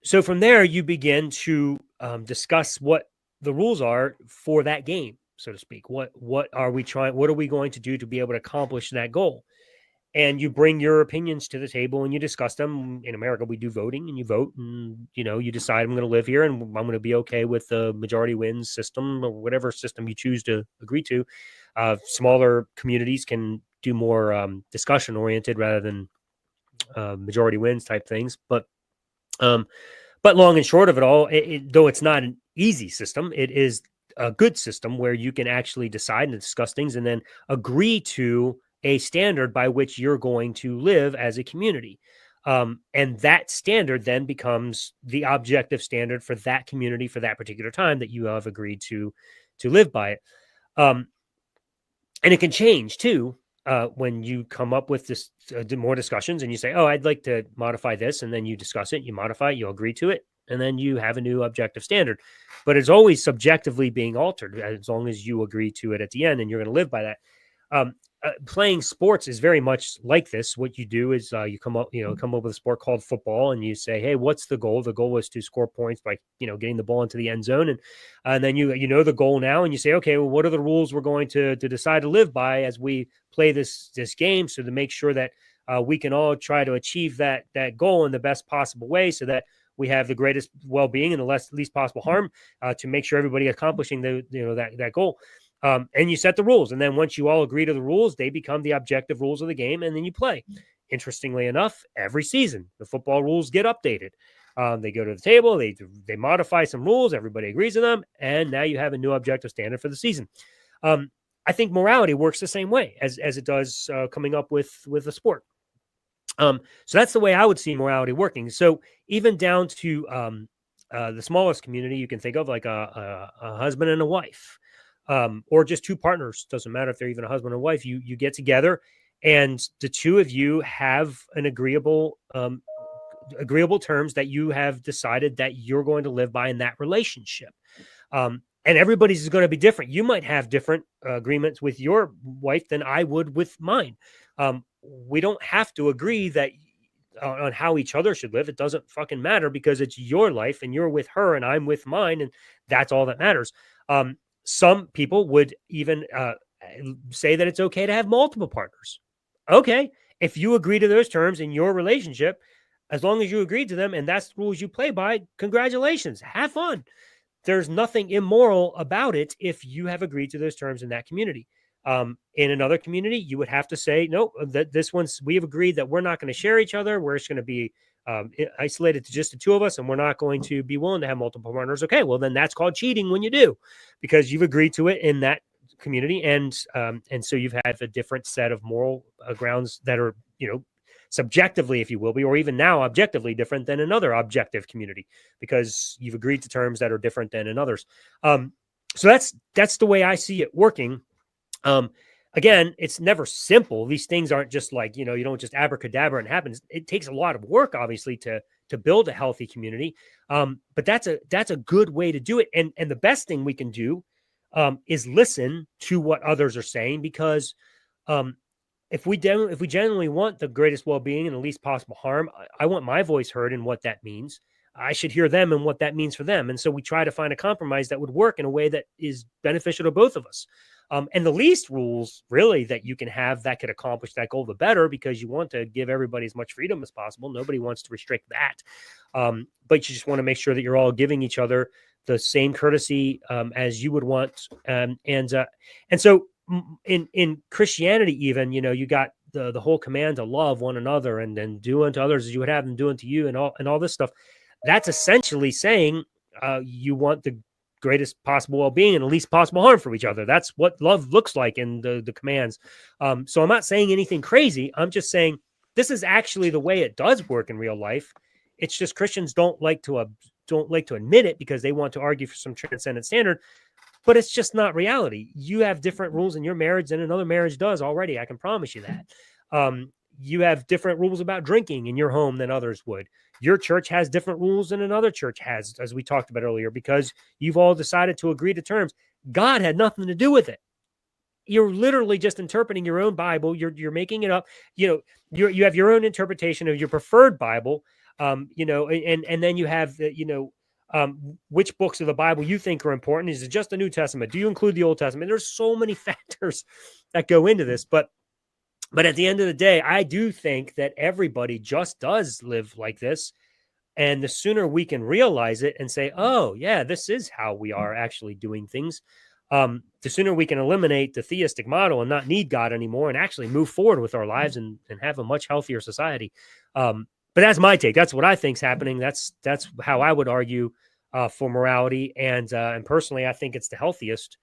So from there, you begin to discuss what the rules are for that game, so to speak. What are we trying? What are we going to do to be able to accomplish that goal? And you bring your opinions to the table and you discuss them. In America, we do voting, and you vote, and you decide, I'm going to live here and I'm going to be okay with the majority wins system, or whatever system you choose to agree to. Smaller communities can do more discussion oriented rather than majority wins type things. But long and short of it all, though it's not an easy system, it is a good system where you can actually decide and discuss things and then agree to a standard by which you're going to live as a community. And that standard then becomes the objective standard for that community for that particular time that you have agreed to live by it. And it can change too when you come up with this more discussions and you say, oh, I'd like to modify this. And then you discuss it, you modify it, you agree to it. And then you have a new objective standard. But it's always subjectively being altered as long as you agree to it at the end and you're going to live by that. Playing sports is very much like this. What you do is you come up with a sport called football, and you say, "Hey, what's the goal?" The goal is to score points by getting the ball into the end zone, and then you know the goal now, and you say, "Okay, well, what are the rules we're going to decide to live by as we play this game?" So to make sure that we can all try to achieve that goal in the best possible way, so that we have the greatest well-being and the least possible harm, to make sure everybody accomplishing that goal. And you set the rules. And then once you all agree to the rules, they become the objective rules of the game. And then you play. Interestingly enough, every season, the football rules get updated. They go to the table, they modify some rules, everybody agrees to them. And now you have a new objective standard for the season. I think morality works the same way as it does coming up with a sport. So that's the way I would see morality working. So even down to the smallest community you can think of, like a husband and a wife. Or just two partners, doesn't matter if they're even a husband or wife, you get together and the two of you have an agreeable terms that you have decided that you're going to live by in that relationship. And everybody's is going to be different. You might have different agreements with your wife than I would with mine. We don't have to agree that on how each other should live. It doesn't fucking matter, because it's your life and you're with her and I'm with mine, and that's all that matters. Some people would even say that it's okay to have multiple partners. Okay, if you agree to those terms in your relationship, as long as you agree to them and that's the rules you play by, congratulations, have fun. There's nothing immoral about it if you have agreed to those terms in that community. In another community, you would have to say, no, that this one's, we have agreed that we're not going to share each other. We're just going to be isolated to just the two of us, and we're not going to be willing to have multiple partners. Okay, well then that's called cheating when you do, because you've agreed to it in that community, and so you've had a different set of moral grounds that are subjectively, if you will be, or even now objectively different than another objective community, because you've agreed to terms that are different than in others. So that's the way I see it working. Again, it's never simple. These things aren't just like, you don't just abracadabra and it happens. It takes a lot of work, obviously, to build a healthy community. But that's a good way to do it. And the best thing we can do is listen to what others are saying, because if we genuinely want the greatest well-being and the least possible harm, I want my voice heard in what that means. I should hear them and what that means for them. And so we try to find a compromise that would work in a way that is beneficial to both of us. And the least rules really that you can have that could accomplish that goal, the better, because you want to give everybody as much freedom as possible. Nobody wants to restrict that. But you just want to make sure that you're all giving each other the same courtesy as you would want. And so in Christianity, even, you got the whole command to love one another and then do unto others as you would have them do unto you, and all this stuff. That's essentially saying you want the greatest possible well-being and the least possible harm for each other. That's what love looks like in the commands. So I'm not saying anything crazy. I'm just saying this is actually the way it does work in real life. It's just Christians don't like to admit it because they want to argue for some transcendent standard, but it's just not reality. You have different rules in your marriage than another marriage does already. I can promise you that. You have different rules about drinking in your home than others would. Your church has different rules than another church has, as we talked about earlier, because you've all decided to agree to terms. God had nothing to do with it. You're literally just interpreting your own Bible. You're making it up. You have your own interpretation of your preferred Bible. And then you have which books of the Bible you think are important. Is it just the New Testament? Do you include the Old Testament? There's so many factors that go into this, but at the end of the day, I do think that everybody just does live like this. And the sooner we can realize it and say, oh, yeah, this is how we are actually doing things, the sooner we can eliminate the theistic model and not need God anymore and actually move forward with our lives and have a much healthier society. But that's my take. That's what I think is happening. That's how I would argue for morality. And personally, I think it's the healthiest.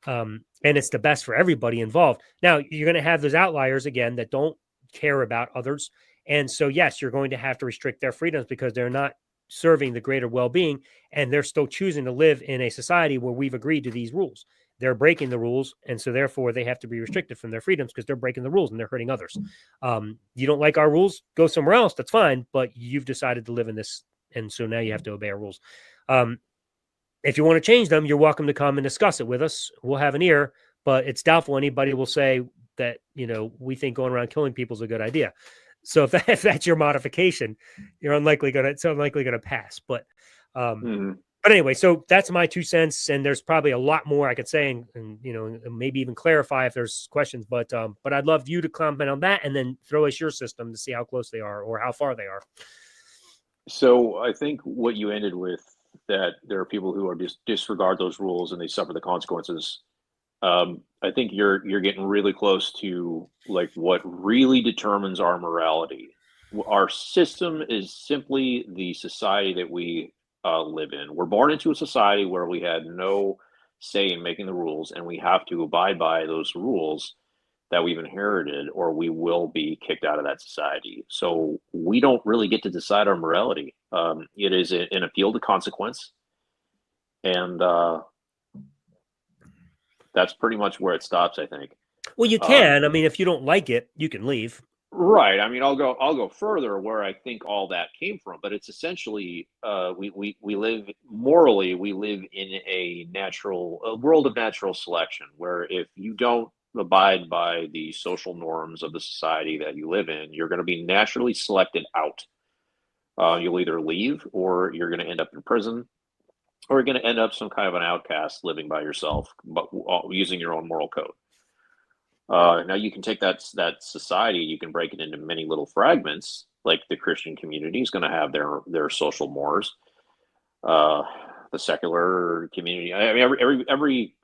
And it's the best for everybody involved. Now, you're going to have those outliers again that don't care about others. And so, yes, you're going to have to restrict their freedoms because they're not serving the greater well-being, and they're still choosing to live in a society where we've agreed to these rules. They're breaking the rules, and so therefore they have to be restricted from their freedoms because they're breaking the rules and they're hurting others. You don't like our rules? Go somewhere else. That's fine, but you've decided to live in this, and so now you have to obey our rules. If you want to change them, you're welcome to come and discuss it with us. We'll have an ear, but it's doubtful anybody will say that, we think going around killing people is a good idea. So if that's your modification, it's unlikely going to pass. But anyway, so that's my 2 cents, and there's probably a lot more I could say, and maybe even clarify if there's questions. But I'd love you to comment on that, and then throw us your system to see how close they are or how far they are. So I think what you ended with, that there are people who are disregard those rules and they suffer the consequences. I think you're getting really close to like what really determines our morality. Our system is simply the society that we live in. We're born into a society where we had no say in making the rules, and we have to abide by those rules that we've inherited, or we will be kicked out of that society. So we don't really get to decide our morality. It is an appeal to consequence, and that's pretty much where it stops, I think. Well, you can. If you don't like it, you can leave. Right. I'll go further where I think all that came from, but it's essentially we live morally. We live in a world of natural selection, where if you don't abide by the social norms of the society that you live in, you're going to be naturally selected out. You'll either leave, or you're going to end up in prison, or you're going to end up some kind of an outcast living by yourself, but using your own moral code. Now you can take that society, you can break it into many little fragments. Like the Christian community is going to have their social mores. The secular community, every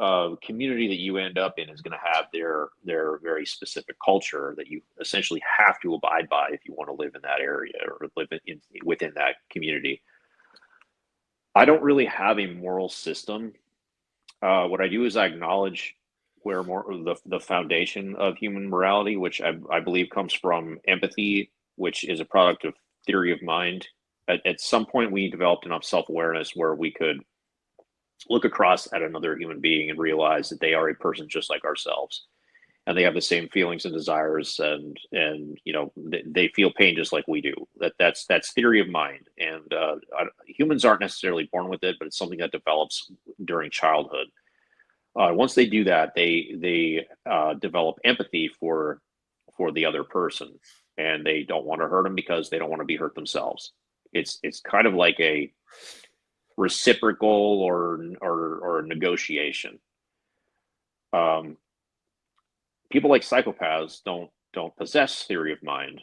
community that you end up in is going to have their very specific culture that you essentially have to abide by if you want to live in that area or live within that community. I don't really have a moral system. What I do is I acknowledge where the foundation of human morality, which I believe comes from empathy, which is a product of theory of mind. At some point, we developed enough self-awareness where we could look across at another human being and realize that they are a person just like ourselves, and they have the same feelings and desires, and they feel pain just like we do. That's theory of mind, and humans aren't necessarily born with it, but it's something that develops during childhood. Once they do that, they develop empathy for the other person, and they don't want to hurt them because they don't want to be hurt themselves. It's kind of like a reciprocal or negotiation. People like psychopaths don't possess theory of mind,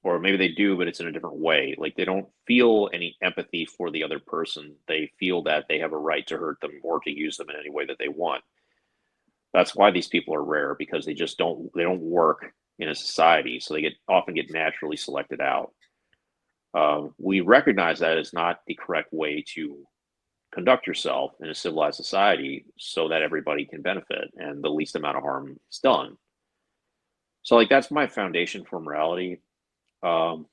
or maybe they do, but it's in a different way. Like, they don't feel any empathy for the other person. They feel that they have a right to hurt them or to use them in any way that they want. That's why these people are rare, because they don't work in a society, so they often get naturally selected out. We recognize that is not the correct way to conduct yourself in a civilized society, so that everybody can benefit and the least amount of harm is done. So, like, that's my foundation for morality. Um,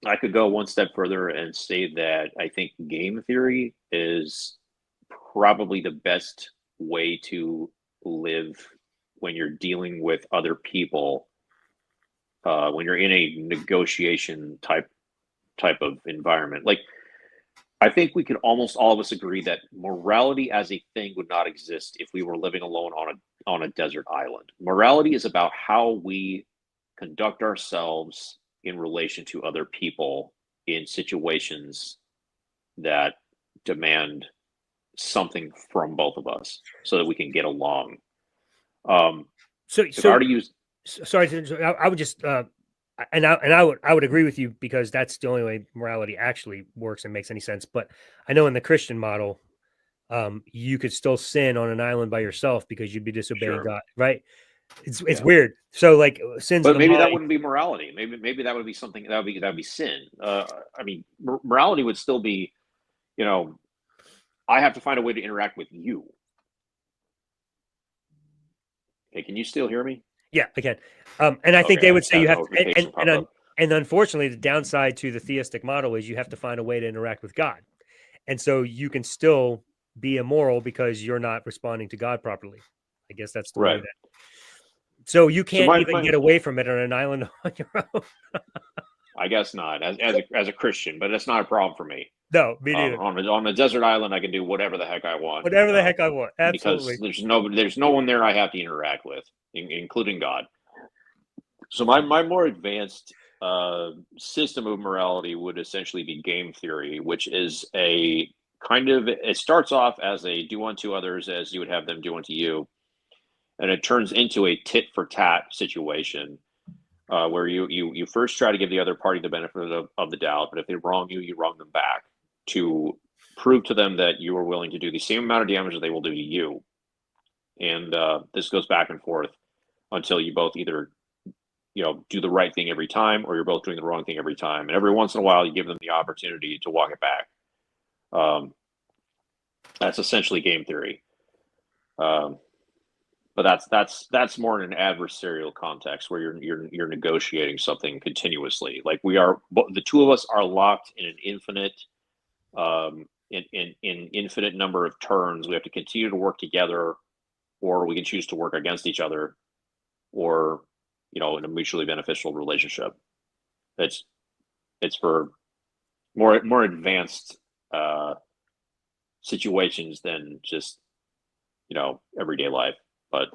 I could go one step further and say that I think game theory is probably the best way to live when you're dealing with other people, when you're in a negotiation type of environment. Like, I think we could almost all of us agree that morality as a thing would not exist if we were living alone on a desert island. Morality is about how we conduct ourselves in relation to other people in situations that demand something from both of us so that we can get along. So, if I were to use, sorry, I would just, I would agree with you, because that's the only way morality actually works and makes any sense. But I know in the Christian model, you could still sin on an island by yourself because you'd be disobeying sure, God, right? It's yeah, weird. So, like, sins of but the maybe that mind. wouldn't be morality. Maybe that would be something that would be sin. I mean, morality would still be, you know, I have to find a way to interact with you. Hey, can you still hear me? Yeah, I can. And I think Okay, they I would just say had you a have to, notification pop up. and unfortunately, the downside to the theistic model is you have to find a way to interact with God. And so you can still be immoral because you're not responding to God properly. I guess that's the way Right. that. So you So can't even get away from it on an island on your own. I guess not as a Christian, but it's not a problem for me. No, me neither. On a desert island, I can do whatever the heck I want, Whatever the heck I want. because Absolutely. there's no one there I have to interact with, including God. So my more advanced system of morality would essentially be game theory, which is a kind of, it starts off as a do unto others as you would have them do unto you, and it turns into a tit for tat situation, where you first try to give the other party the benefit of the doubt, but if they wrong you, you wrong them back to prove to them that you are willing to do the same amount of damage that they will do to you. And this goes back and forth until you both either do the right thing every time, or you're both doing the wrong thing every time. And every once in a while, you give them the opportunity to walk it back. That's essentially game theory. But that's more in an adversarial context where you're negotiating something continuously. Like, the two of us are locked in an infinite in infinite number of turns. We have to continue to work together, or we can choose to work against each other, or in a mutually beneficial relationship. It's for more advanced situations than just everyday life. But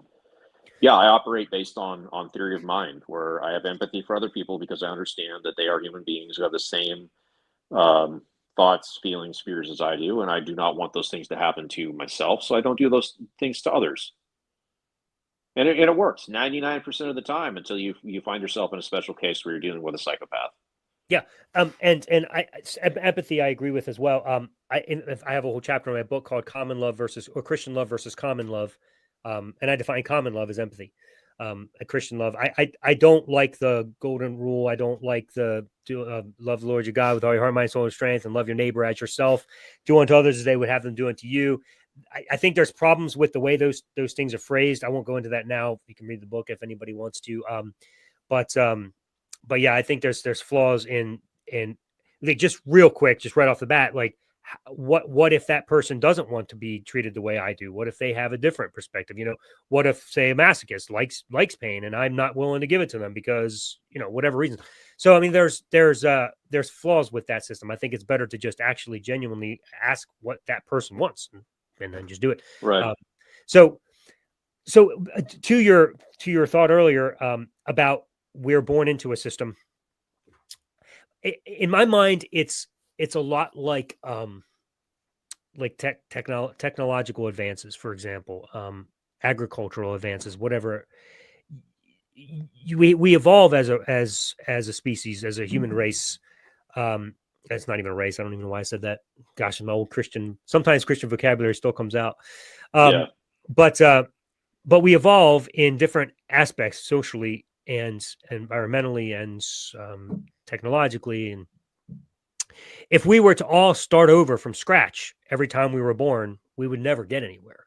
yeah, I operate based on theory of mind, where I have empathy for other people because I understand that they are human beings who have the same thoughts, feelings, fears as I do, and I do not want those things to happen to myself, so I don't do those things to others. And it works 99% of the time, until you find yourself in a special case where you're dealing with a psychopath. Yeah. And empathy, I agree with as well. I have a whole chapter in my book called Common Love or Christian Love versus Common Love. And I define common love as empathy. A Christian love. I don't like the golden rule. I don't like the love the Lord your God with all your heart, mind, soul, and strength, and love your neighbor as yourself. Do unto others as they would have them do unto you. I think there's problems with the way those things are phrased. I won't go into that now. You can read the book if anybody wants to. But yeah, I think there's flaws in like, just real quick, just right off the bat, like, what if that person doesn't want to be treated the way I do? What if they have a different perspective? What if, say, a masochist likes pain and I'm not willing to give it to them because whatever reason. So I mean, there's flaws with that system. I think it's better to just actually genuinely ask what that person wants and then just do it. Right. So to your thought earlier about we're born into a system. In my mind, it's a lot like technological advances, for example, agricultural advances, whatever. We evolve as a species, as a human race. That's not even a race. I don't even know why I said that. Gosh, I'm old Christian. Sometimes Christian vocabulary still comes out. Yeah. But but we evolve in different aspects socially and environmentally and technologically. And if we were to all start over from scratch every time we were born, we would never get anywhere.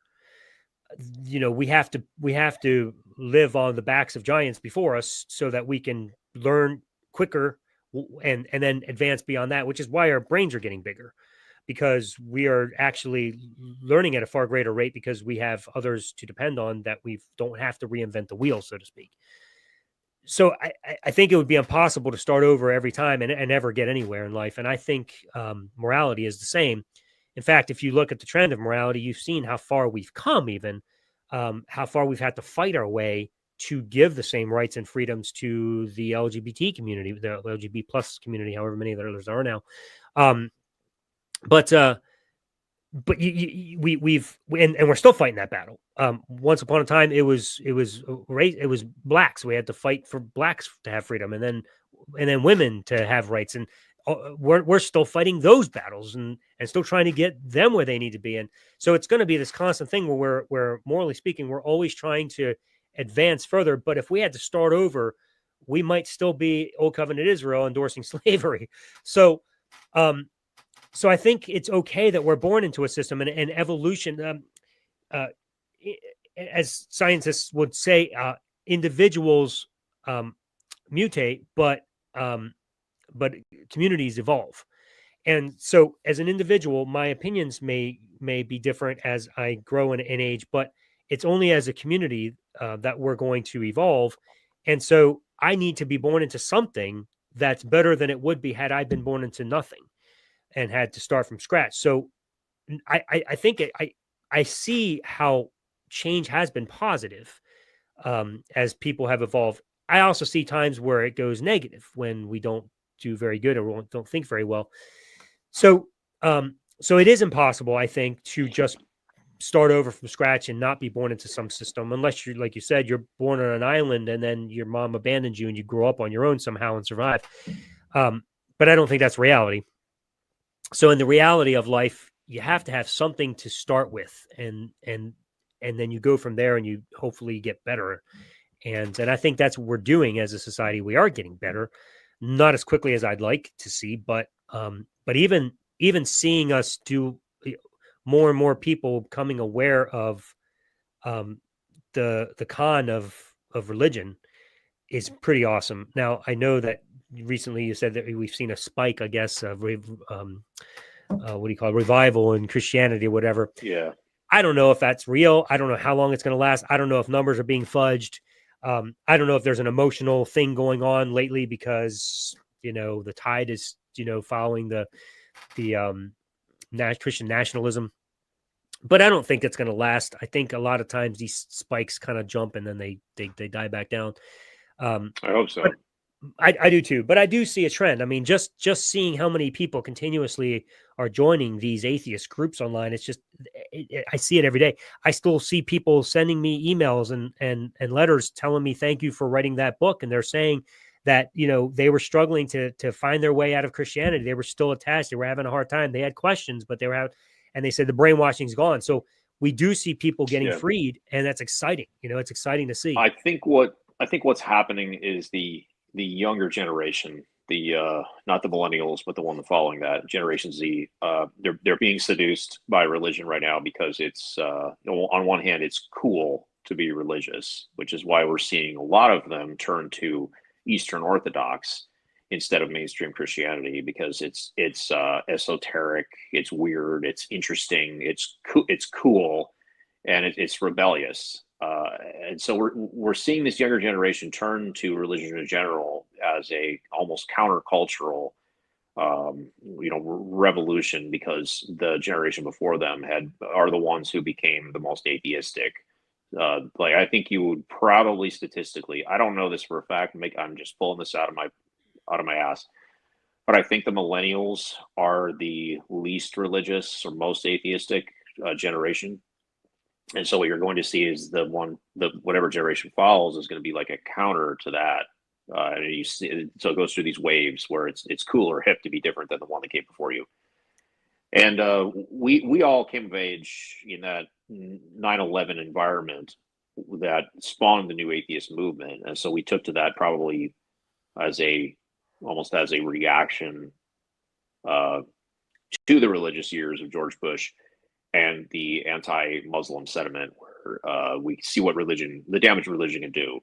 We have to live on the backs of giants before us so that we can learn quicker and then advance beyond that, which is why our brains are getting bigger, because we are actually learning at a far greater rate because we have others to depend on, that we don't have to reinvent the wheel, so to speak. So I think it would be impossible to start over every time and ever get anywhere in life. And I think morality is the same. In fact, if you look at the trend of morality, you've seen how far we've come, even how far we've had to fight our way to give the same rights and freedoms to the LGBT community, the LGBT plus community, however many others are now. Um, but we've and we're still fighting that battle. Once upon a time, it was blacks. We had to fight for blacks to have freedom, and then women to have rights. And we're still fighting those battles and still trying to get them where they need to be. And so it's going to be this constant thing where we're morally speaking, we're always trying to advance further. But if we had to start over, we might still be Old Covenant Israel endorsing slavery. So, so I think it's okay that we're born into a system, and evolution, uh, as scientists would say, individuals mutate, but communities evolve. And so, as an individual, my opinions may be different as I grow in age, but it's only as a community that we're going to evolve. And so, I need to be born into something that's better than it would be had I been born into nothing and had to start from scratch. So I think I see how change has been positive as people have evolved. I also see times where it goes negative when we don't do very good or don't think very well. So so it is impossible, I think, to just start over from scratch and not be born into some system, unless you're, like you said, you're born on an island and then your mom abandoned you and you grow up on your own somehow and survive. But I don't think that's reality. So in the reality of life, you have to have something to start with, and then you go from there and you hopefully get better. And I think that's what we're doing as a society. We are getting better, not as quickly as I'd like to see, but even seeing us do more and more people becoming aware of the con of religion is pretty awesome. Now I know that recently you said that we've seen a spike, I guess, of what do you call it, revival in Christianity or whatever. Yeah. I don't know if that's real. I don't know how long it's going to last. I don't know if numbers are being fudged. I don't know if there's an emotional thing going on lately because the tide is following the Christian nationalism. But I don't think it's going to last. I think a lot of times these spikes kind of jump and then they die back down. I hope so. I do too, but I do see a trend. I mean, just seeing how many people continuously are joining these atheist groups online, it's just I see it every day. I still see people sending me emails and letters telling me thank you for writing that book, and they're saying that they were struggling to find their way out of Christianity. They were still attached. They were having a hard time. They had questions, but they were out, and they said the brainwashing's gone. So we do see people getting freed, and that's exciting. It's exciting to see. I think what's happening is the younger generation, the not the millennials, but the one following that, Generation Z, they're being seduced by religion right now because it's on one hand it's cool to be religious, which is why we're seeing a lot of them turn to Eastern Orthodox instead of mainstream Christianity, because it's esoteric, it's weird, it's interesting, it's cool, and it's rebellious. And so we're seeing this younger generation turn to religion in general as a almost countercultural, revolution, because the generation before them are the ones who became the most atheistic. Like, I think you would probably statistically, I don't know this for a fact, I'm just pulling this out of my ass, but I think the millennials are the least religious or most atheistic generation. And so what you're going to see is whatever generation follows is going to be like a counter to that. And you see, so it goes through these waves where it's cool or hip to be different than the one that came before you. And we all came of age in that 9/11 environment, that spawned the new atheist movement, and so we took to that probably as a almost as a reaction uh, to the religious years of George Bush and the anti-Muslim sentiment, where we see what religion, the damage religion can do.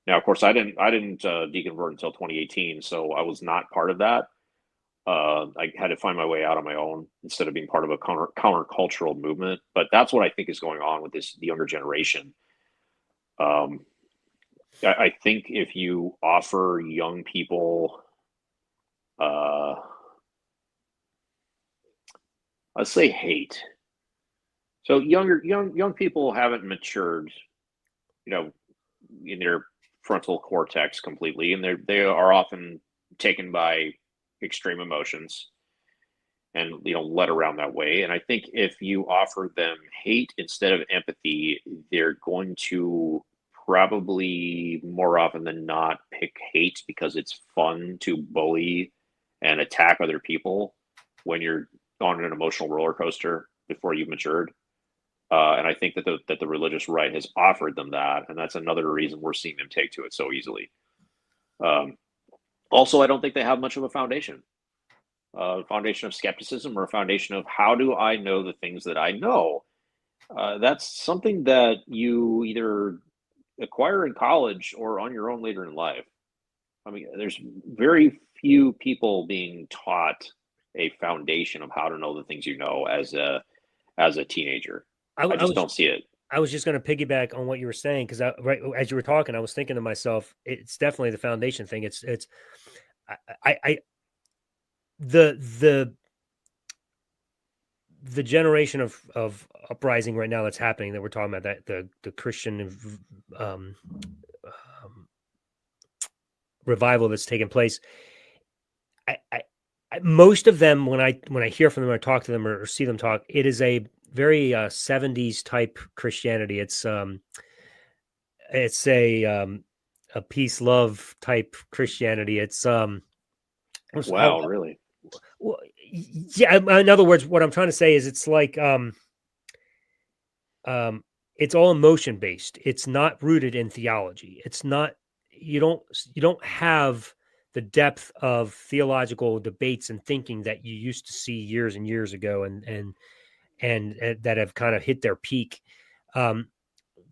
Now, of course, I didn't deconvert until 2018, so I was not part of that. I had to find my way out on my own instead of being part of a countercultural movement. But that's what I think is going on with this the younger generation. Um, I think if you offer young people, uh, let's say hate, so young people haven't matured, you know, in their frontal cortex completely, and they are often taken by extreme emotions and led around that way. And I think if you offer them hate instead of empathy, they're going to probably more often than not pick hate because it's fun to bully and attack other people when you're on an emotional roller coaster before you've matured. And I think that the religious right has offered them that, and that's another reason we're seeing them take to it so easily. Um, Also, I don't think they have much of a foundation, foundation of skepticism or a foundation of how do I know the things that I know. That's something that you either acquire in college or on your own later in life. I mean, there's very few people being taught a foundation of how to know the things you know as a teenager. I I just was don't see it. I was just going to piggyback on what you were saying because right as you were talking, I was thinking to myself, it's definitely the foundation thing. It's I the the the generation of uprising right now that's happening that we're talking about, that the Christian um, um, revival that's taking place. I, I, most of them, when I hear from them or talk to them or see them talk, it is a very 70s type Christianity. It's a peace love type Christianity. Wow, really? Well, yeah. In other words, what I'm trying to say is it's like um, it's all emotion based. It's not rooted in theology. It's not you don't have the depth of theological debates and thinking that you used to see years and years ago, and that have kind of hit their peak. Um,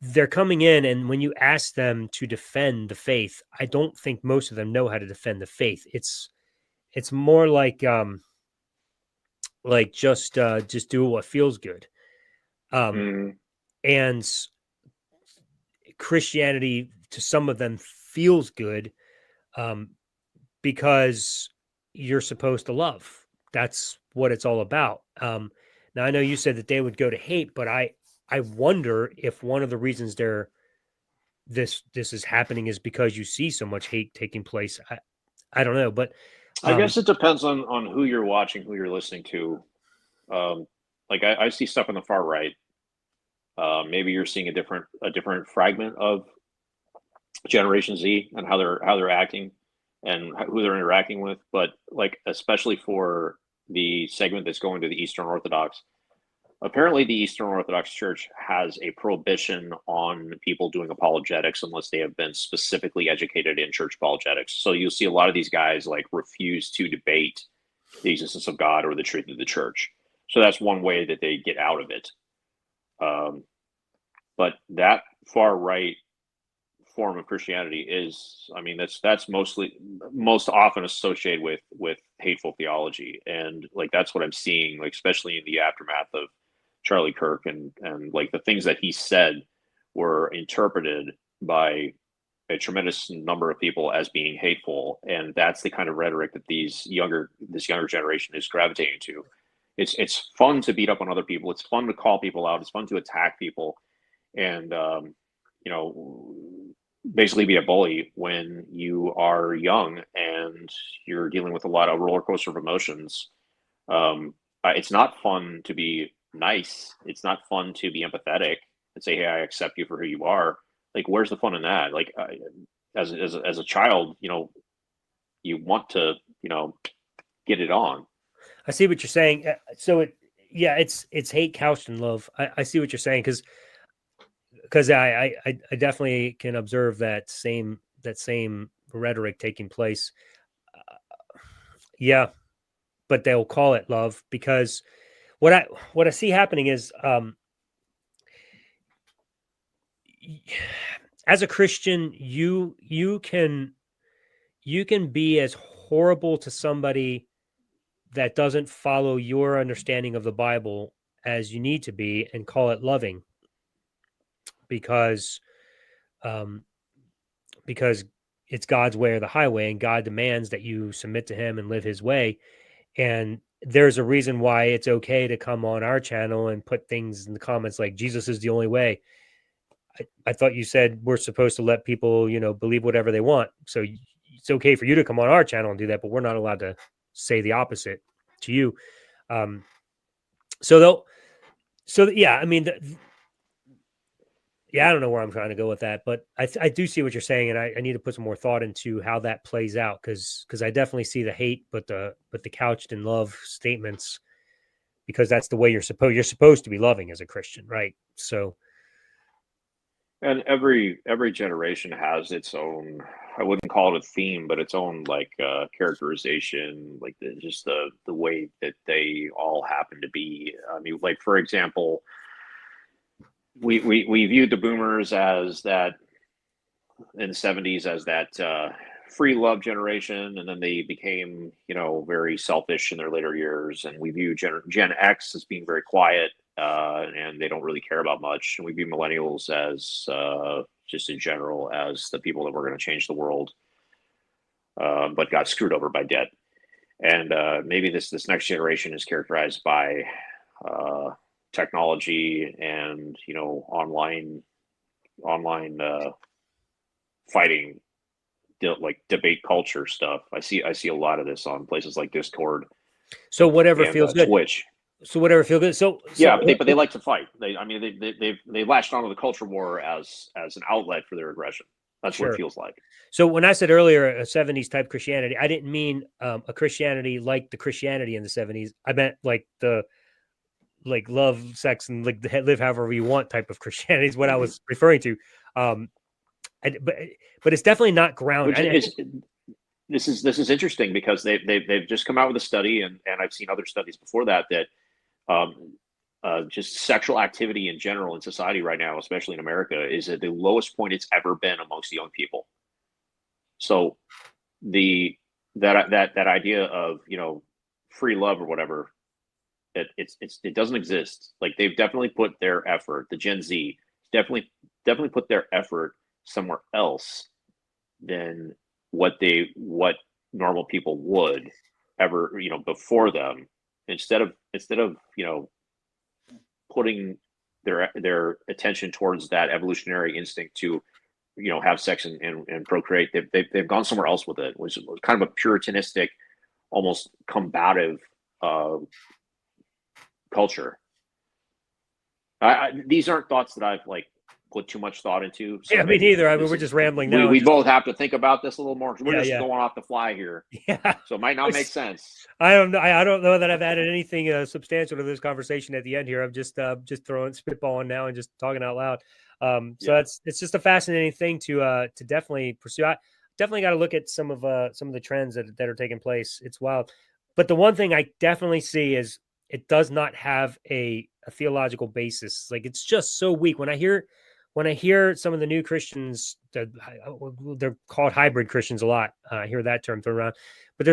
they're coming in, and when you ask them to defend the faith, I don't think most of them know how to defend the faith. It's more like just do what feels good. Um, Mm, and Christianity to some of them feels good, um, because you're supposed to love. That's what it's all about. Now I know you said that they would go to hate, but I wonder if one of the reasons this is happening is because you see so much hate taking place. I don't know, but I um, guess it depends on who you're watching, who you're listening to. Um, like I see stuff on the far right. Maybe you're seeing a different fragment of Generation Z and how they're acting and who they're interacting with. But like especially for the segment that's going to the Eastern Orthodox, apparently the Eastern Orthodox Church has a prohibition on people doing apologetics unless they have been specifically educated in church apologetics. So you'll see a lot of these guys like refuse to debate the existence of God or the truth of the church. So that's one way that they get out of it. Um, but that far right form of Christianity is, I mean, that's mostly most often associated with hateful theology, and like that's what I'm seeing, like especially in the aftermath of Charlie Kirk, and like the things that he said were interpreted by a tremendous number of people as being hateful, and that's the kind of rhetoric that this younger generation is gravitating to. It's fun to beat up on other people. It's fun to call people out. It's fun to attack people, and you know, basically be a bully when you are young and you're dealing with a lot of roller coaster of emotions. It's not fun to be nice. It's not fun to be empathetic and say, "Hey, I accept you for who you are." Like, where's the fun in that? Like, as a child, you want to, get it on. I see what you're saying. So yeah, it's hate couched in love. I see what you're saying because because I definitely can observe that same rhetoric taking place. Yeah, but they'll call it love because what I see happening is as a Christian, you can be as horrible to somebody that doesn't follow your understanding of the Bible as you need to be and call it loving because um, because it's God's way or the highway, and God demands that you submit to Him and live His way. And there's a reason why it's okay to come on our channel and put things in the comments like Jesus is the only way. I thought you said we're supposed to let people, believe whatever they want. So it's okay for you to come on our channel and do that, but we're not allowed to say the opposite to you. Um, so they'll, so yeah, I mean, yeah, I don't know where I'm trying to go with that, but I do see what you're saying, and I need to put some more thought into how that plays out because I definitely see the hate, but the couched in love statements because that's the way you're supposed to be loving as a Christian, right? So And every generation has its own, I wouldn't call it a theme, but its own like characterization, like just the way that they all happen to be. I mean, like for example, we viewed the boomers as that in the 70s as that free love generation, and then they became very selfish in their later years, and we view Gen X as being very quiet, and they don't really care about much, and we view millennials as just in general as the people that were going to change the world, but got screwed over by debt. And maybe this next generation is characterized by technology and online fighting, like debate culture stuff. I see a lot of this on places like Discord so whatever and feels good. Twitch. So whatever feels good. So Yeah, but they like to fight. They latched onto the culture war as an outlet for their aggression. That's what it sure. feels like. So when I said earlier a 70s type Christianity, I didn't mean a Christianity like the Christianity in the 70s. I meant like the love, sex, and like live however you want type of Christianity is what I was referring to. Um, but it's definitely not grounded. Which is this is interesting because they've just come out with a study, and I've seen other studies before that um, just sexual activity in general in society right now, especially in America, is at the lowest point it's ever been amongst young people. So that idea of free love or whatever, it doesn't exist. Like they've definitely put their effort. The Gen Z definitely put their effort somewhere else than what normal people would ever before them. Instead of putting their attention towards that evolutionary instinct to have sex and procreate, they've gone somewhere else with it, which was kind of a puritanistic, almost combative culture. These aren't thoughts that I've put too much thought into. So yeah, me neither. I mean, we're just rambling now. We both have to think about this a little more. We're just yeah. going off the fly here. Yeah. So it might not make sense. I don't know. I don't know that I've added anything substantial to this conversation at the end here. I'm just throwing spitballing now and just talking out loud. So it's just a fascinating thing to definitely pursue. I definitely got to look at some of the trends that are taking place. It's wild. But the one thing I definitely see is it does not have a theological basis. Like it's just so weak. When I hear some of the new Christians, they're called hybrid Christians a lot. I hear that term thrown around, but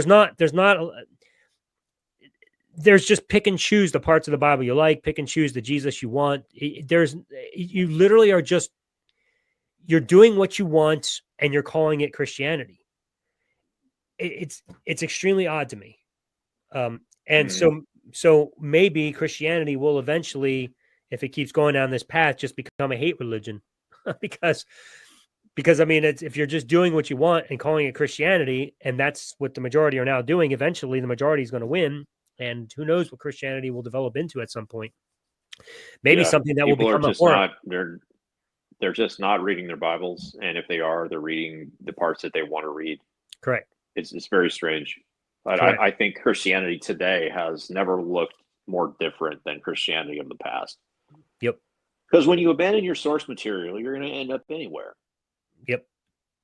there's just pick and choose the parts of the Bible you like, pick and choose the Jesus you want. You literally are you're doing what you want and you're calling it Christianity. It's extremely odd to me. And so maybe Christianity will eventually, if it keeps going down this path, just become a hate religion because I mean, if you're just doing what you want and calling it Christianity, and that's what the majority are now doing, eventually the majority is going to win. And who knows what Christianity will develop into at some point. Maybe something that people will become are just not, they're just not reading their Bibles. And if they are, they're reading the parts that they want to read. Correct. It's very strange. But I think Christianity today has never looked more different than Christianity of the past. Yep. Because when you abandon your source material, you're going to end up anywhere. Yep,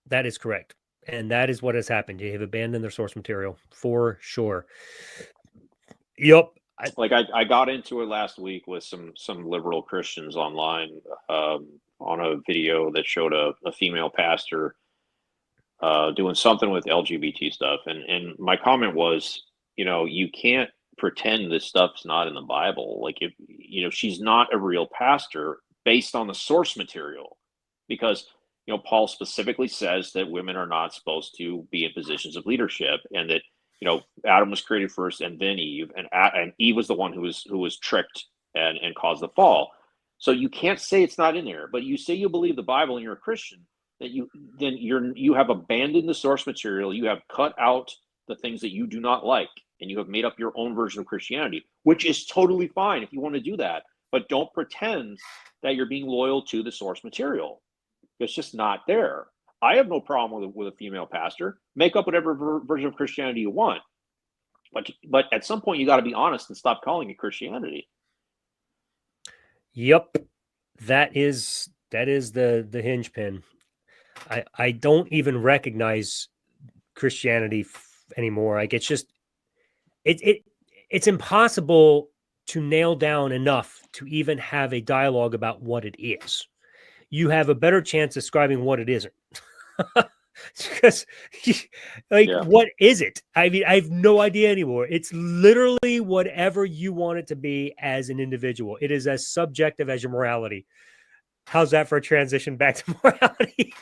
that is correct. And that is what has happened. They have abandoned their source material for sure. Yep. Like I got into it last week with some liberal Christians online on a video that showed a female pastor doing something with LGBT stuff, and my comment was, you can't pretend this stuff's not in the Bible. Like, if she's not a real pastor based on the source material, because Paul specifically says that women are not supposed to be in positions of leadership, and that Adam was created first, and then Eve, and Eve was the one who was tricked and caused the fall. So you can't say it's not in there, but you say you believe the Bible and you're a Christian, that you have abandoned the source material, you have cut out the things that you do not like, and you have made up your own version of Christianity, which is totally fine if you want to do that, but don't pretend that you're being loyal to the source material. It's just not there. I have no problem with a female pastor. Make up whatever version of Christianity you want, but at some point you got to be honest and stop calling it Christianity. Yep, that is the hinge pin. I don't even recognize Christianity anymore. Like, it's just it's impossible to nail down enough to even have a dialogue about what it is. You have a better chance describing what it isn't. Because what is it? I mean, I have no idea anymore. It's literally whatever you want it to be as an individual. It is as subjective as your morality. How's that for a transition back to morality?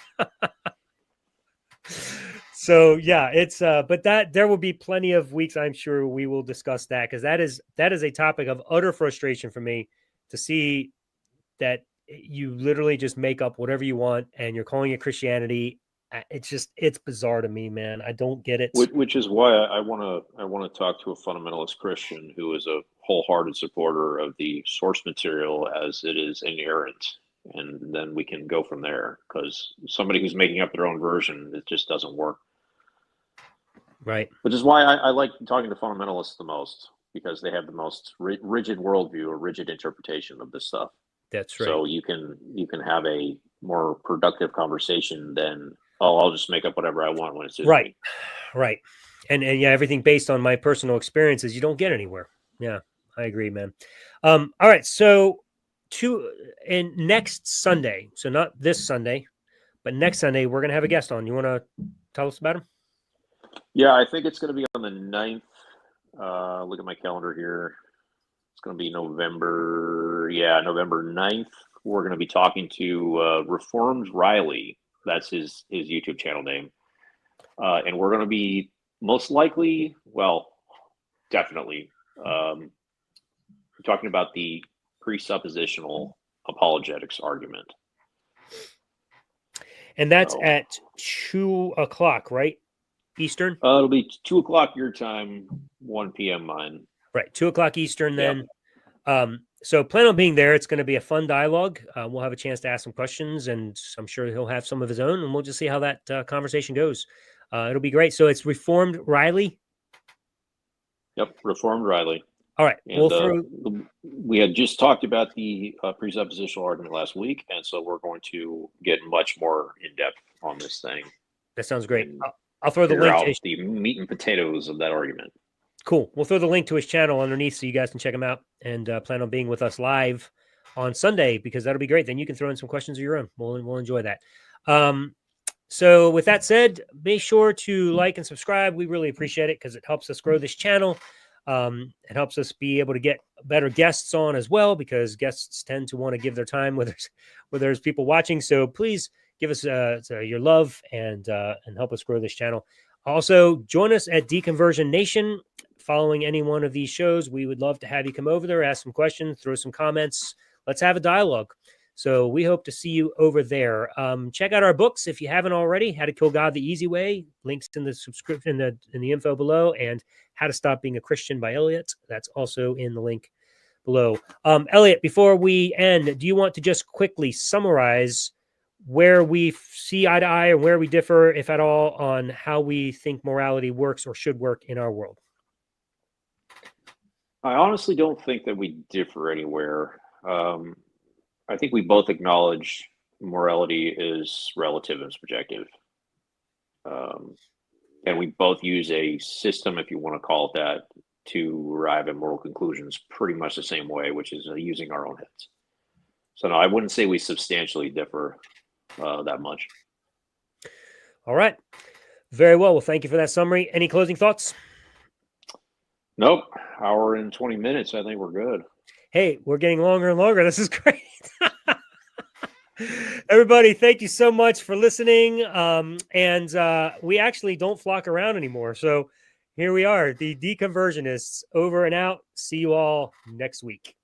So yeah, it's but that there will be plenty of weeks, I'm sure we will discuss that, because that is a topic of utter frustration for me, to see that you literally just make up whatever you want and you're calling it Christianity. It's bizarre to me, man. I don't get it. Which is why I want to talk to a fundamentalist Christian who is a wholehearted supporter of the source material as it is inerrant, and then we can go from there. Because somebody who's making up their own version, it just doesn't work. Right. Which is why I like talking to fundamentalists the most, because they have the most rigid worldview or rigid interpretation of this stuff. That's right. So you can have a more productive conversation than, I'll just make up whatever I want when it's right. Right. And yeah, everything based on my personal experiences, you don't get anywhere. Yeah, I agree, man. All right. So next Sunday, so not this Sunday, but next Sunday, we're going to have a guest on. You want to tell us about him? Yeah, I think it's going to be on the 9th. Look at my calendar here. It's going to be November 9th. We're going to be talking to Reformed Riley. That's his YouTube channel name. And we're going to be most likely, definitely, talking about the presuppositional apologetics argument. And that's at 2:00, right? Eastern? It'll be 2:00 your time, 1 p.m. mine. Right, 2:00 Eastern then. Yep. So plan on being there. It's going to be a fun dialogue. We'll have a chance to ask some questions, and I'm sure he'll have some of his own, and we'll just see how that conversation goes. It'll be great. So it's Reformed Riley? Yep, Reformed Riley. All right. And, we had just talked about the presuppositional argument last week, and so we're going to get much more in-depth on this thing. That sounds great. I'll throw the link to the meat and potatoes of that argument. Cool. We'll throw the link to his channel underneath so you guys can check him out, and plan on being with us live on Sunday, because that'll be great. Then you can throw in some questions of your own. We'll enjoy that. So with that said, be sure to like and subscribe. We really appreciate it, because it helps us grow this channel. It helps us be able to get better guests on as well, because guests tend to want to give their time where there's people watching. So please give us your love and help us grow this channel. Also, join us at Deconversion Nation. Following any one of these shows, we would love to have you come over there, ask some questions, throw some comments. Let's have a dialogue. So we hope to see you over there. Check out our books if you haven't already. How to Kill God the Easy Way. Links in the subscription in the info below. And How to Stop Being a Christian by Elliot. That's also in the link below. Elliot, before we end, do you want to just quickly summarize where we see eye to eye and where we differ, if at all, on how we think morality works or should work in our world? I honestly don't think that we differ anywhere. I think we both acknowledge morality is relative and subjective. Um, and we both use a system, if you want to call it that, to arrive at moral conclusions pretty much the same way, which is using our own heads. So no, I wouldn't say we substantially differ that much. All right. Very well. Well, thank you for that summary. Any closing thoughts? Nope. Hour and 20 minutes. I think we're good. Hey, we're getting longer and longer. This is great. Everybody, thank you so much for listening. And we actually don't flock around anymore. So here we are, the deconversionists, over and out. See you all next week.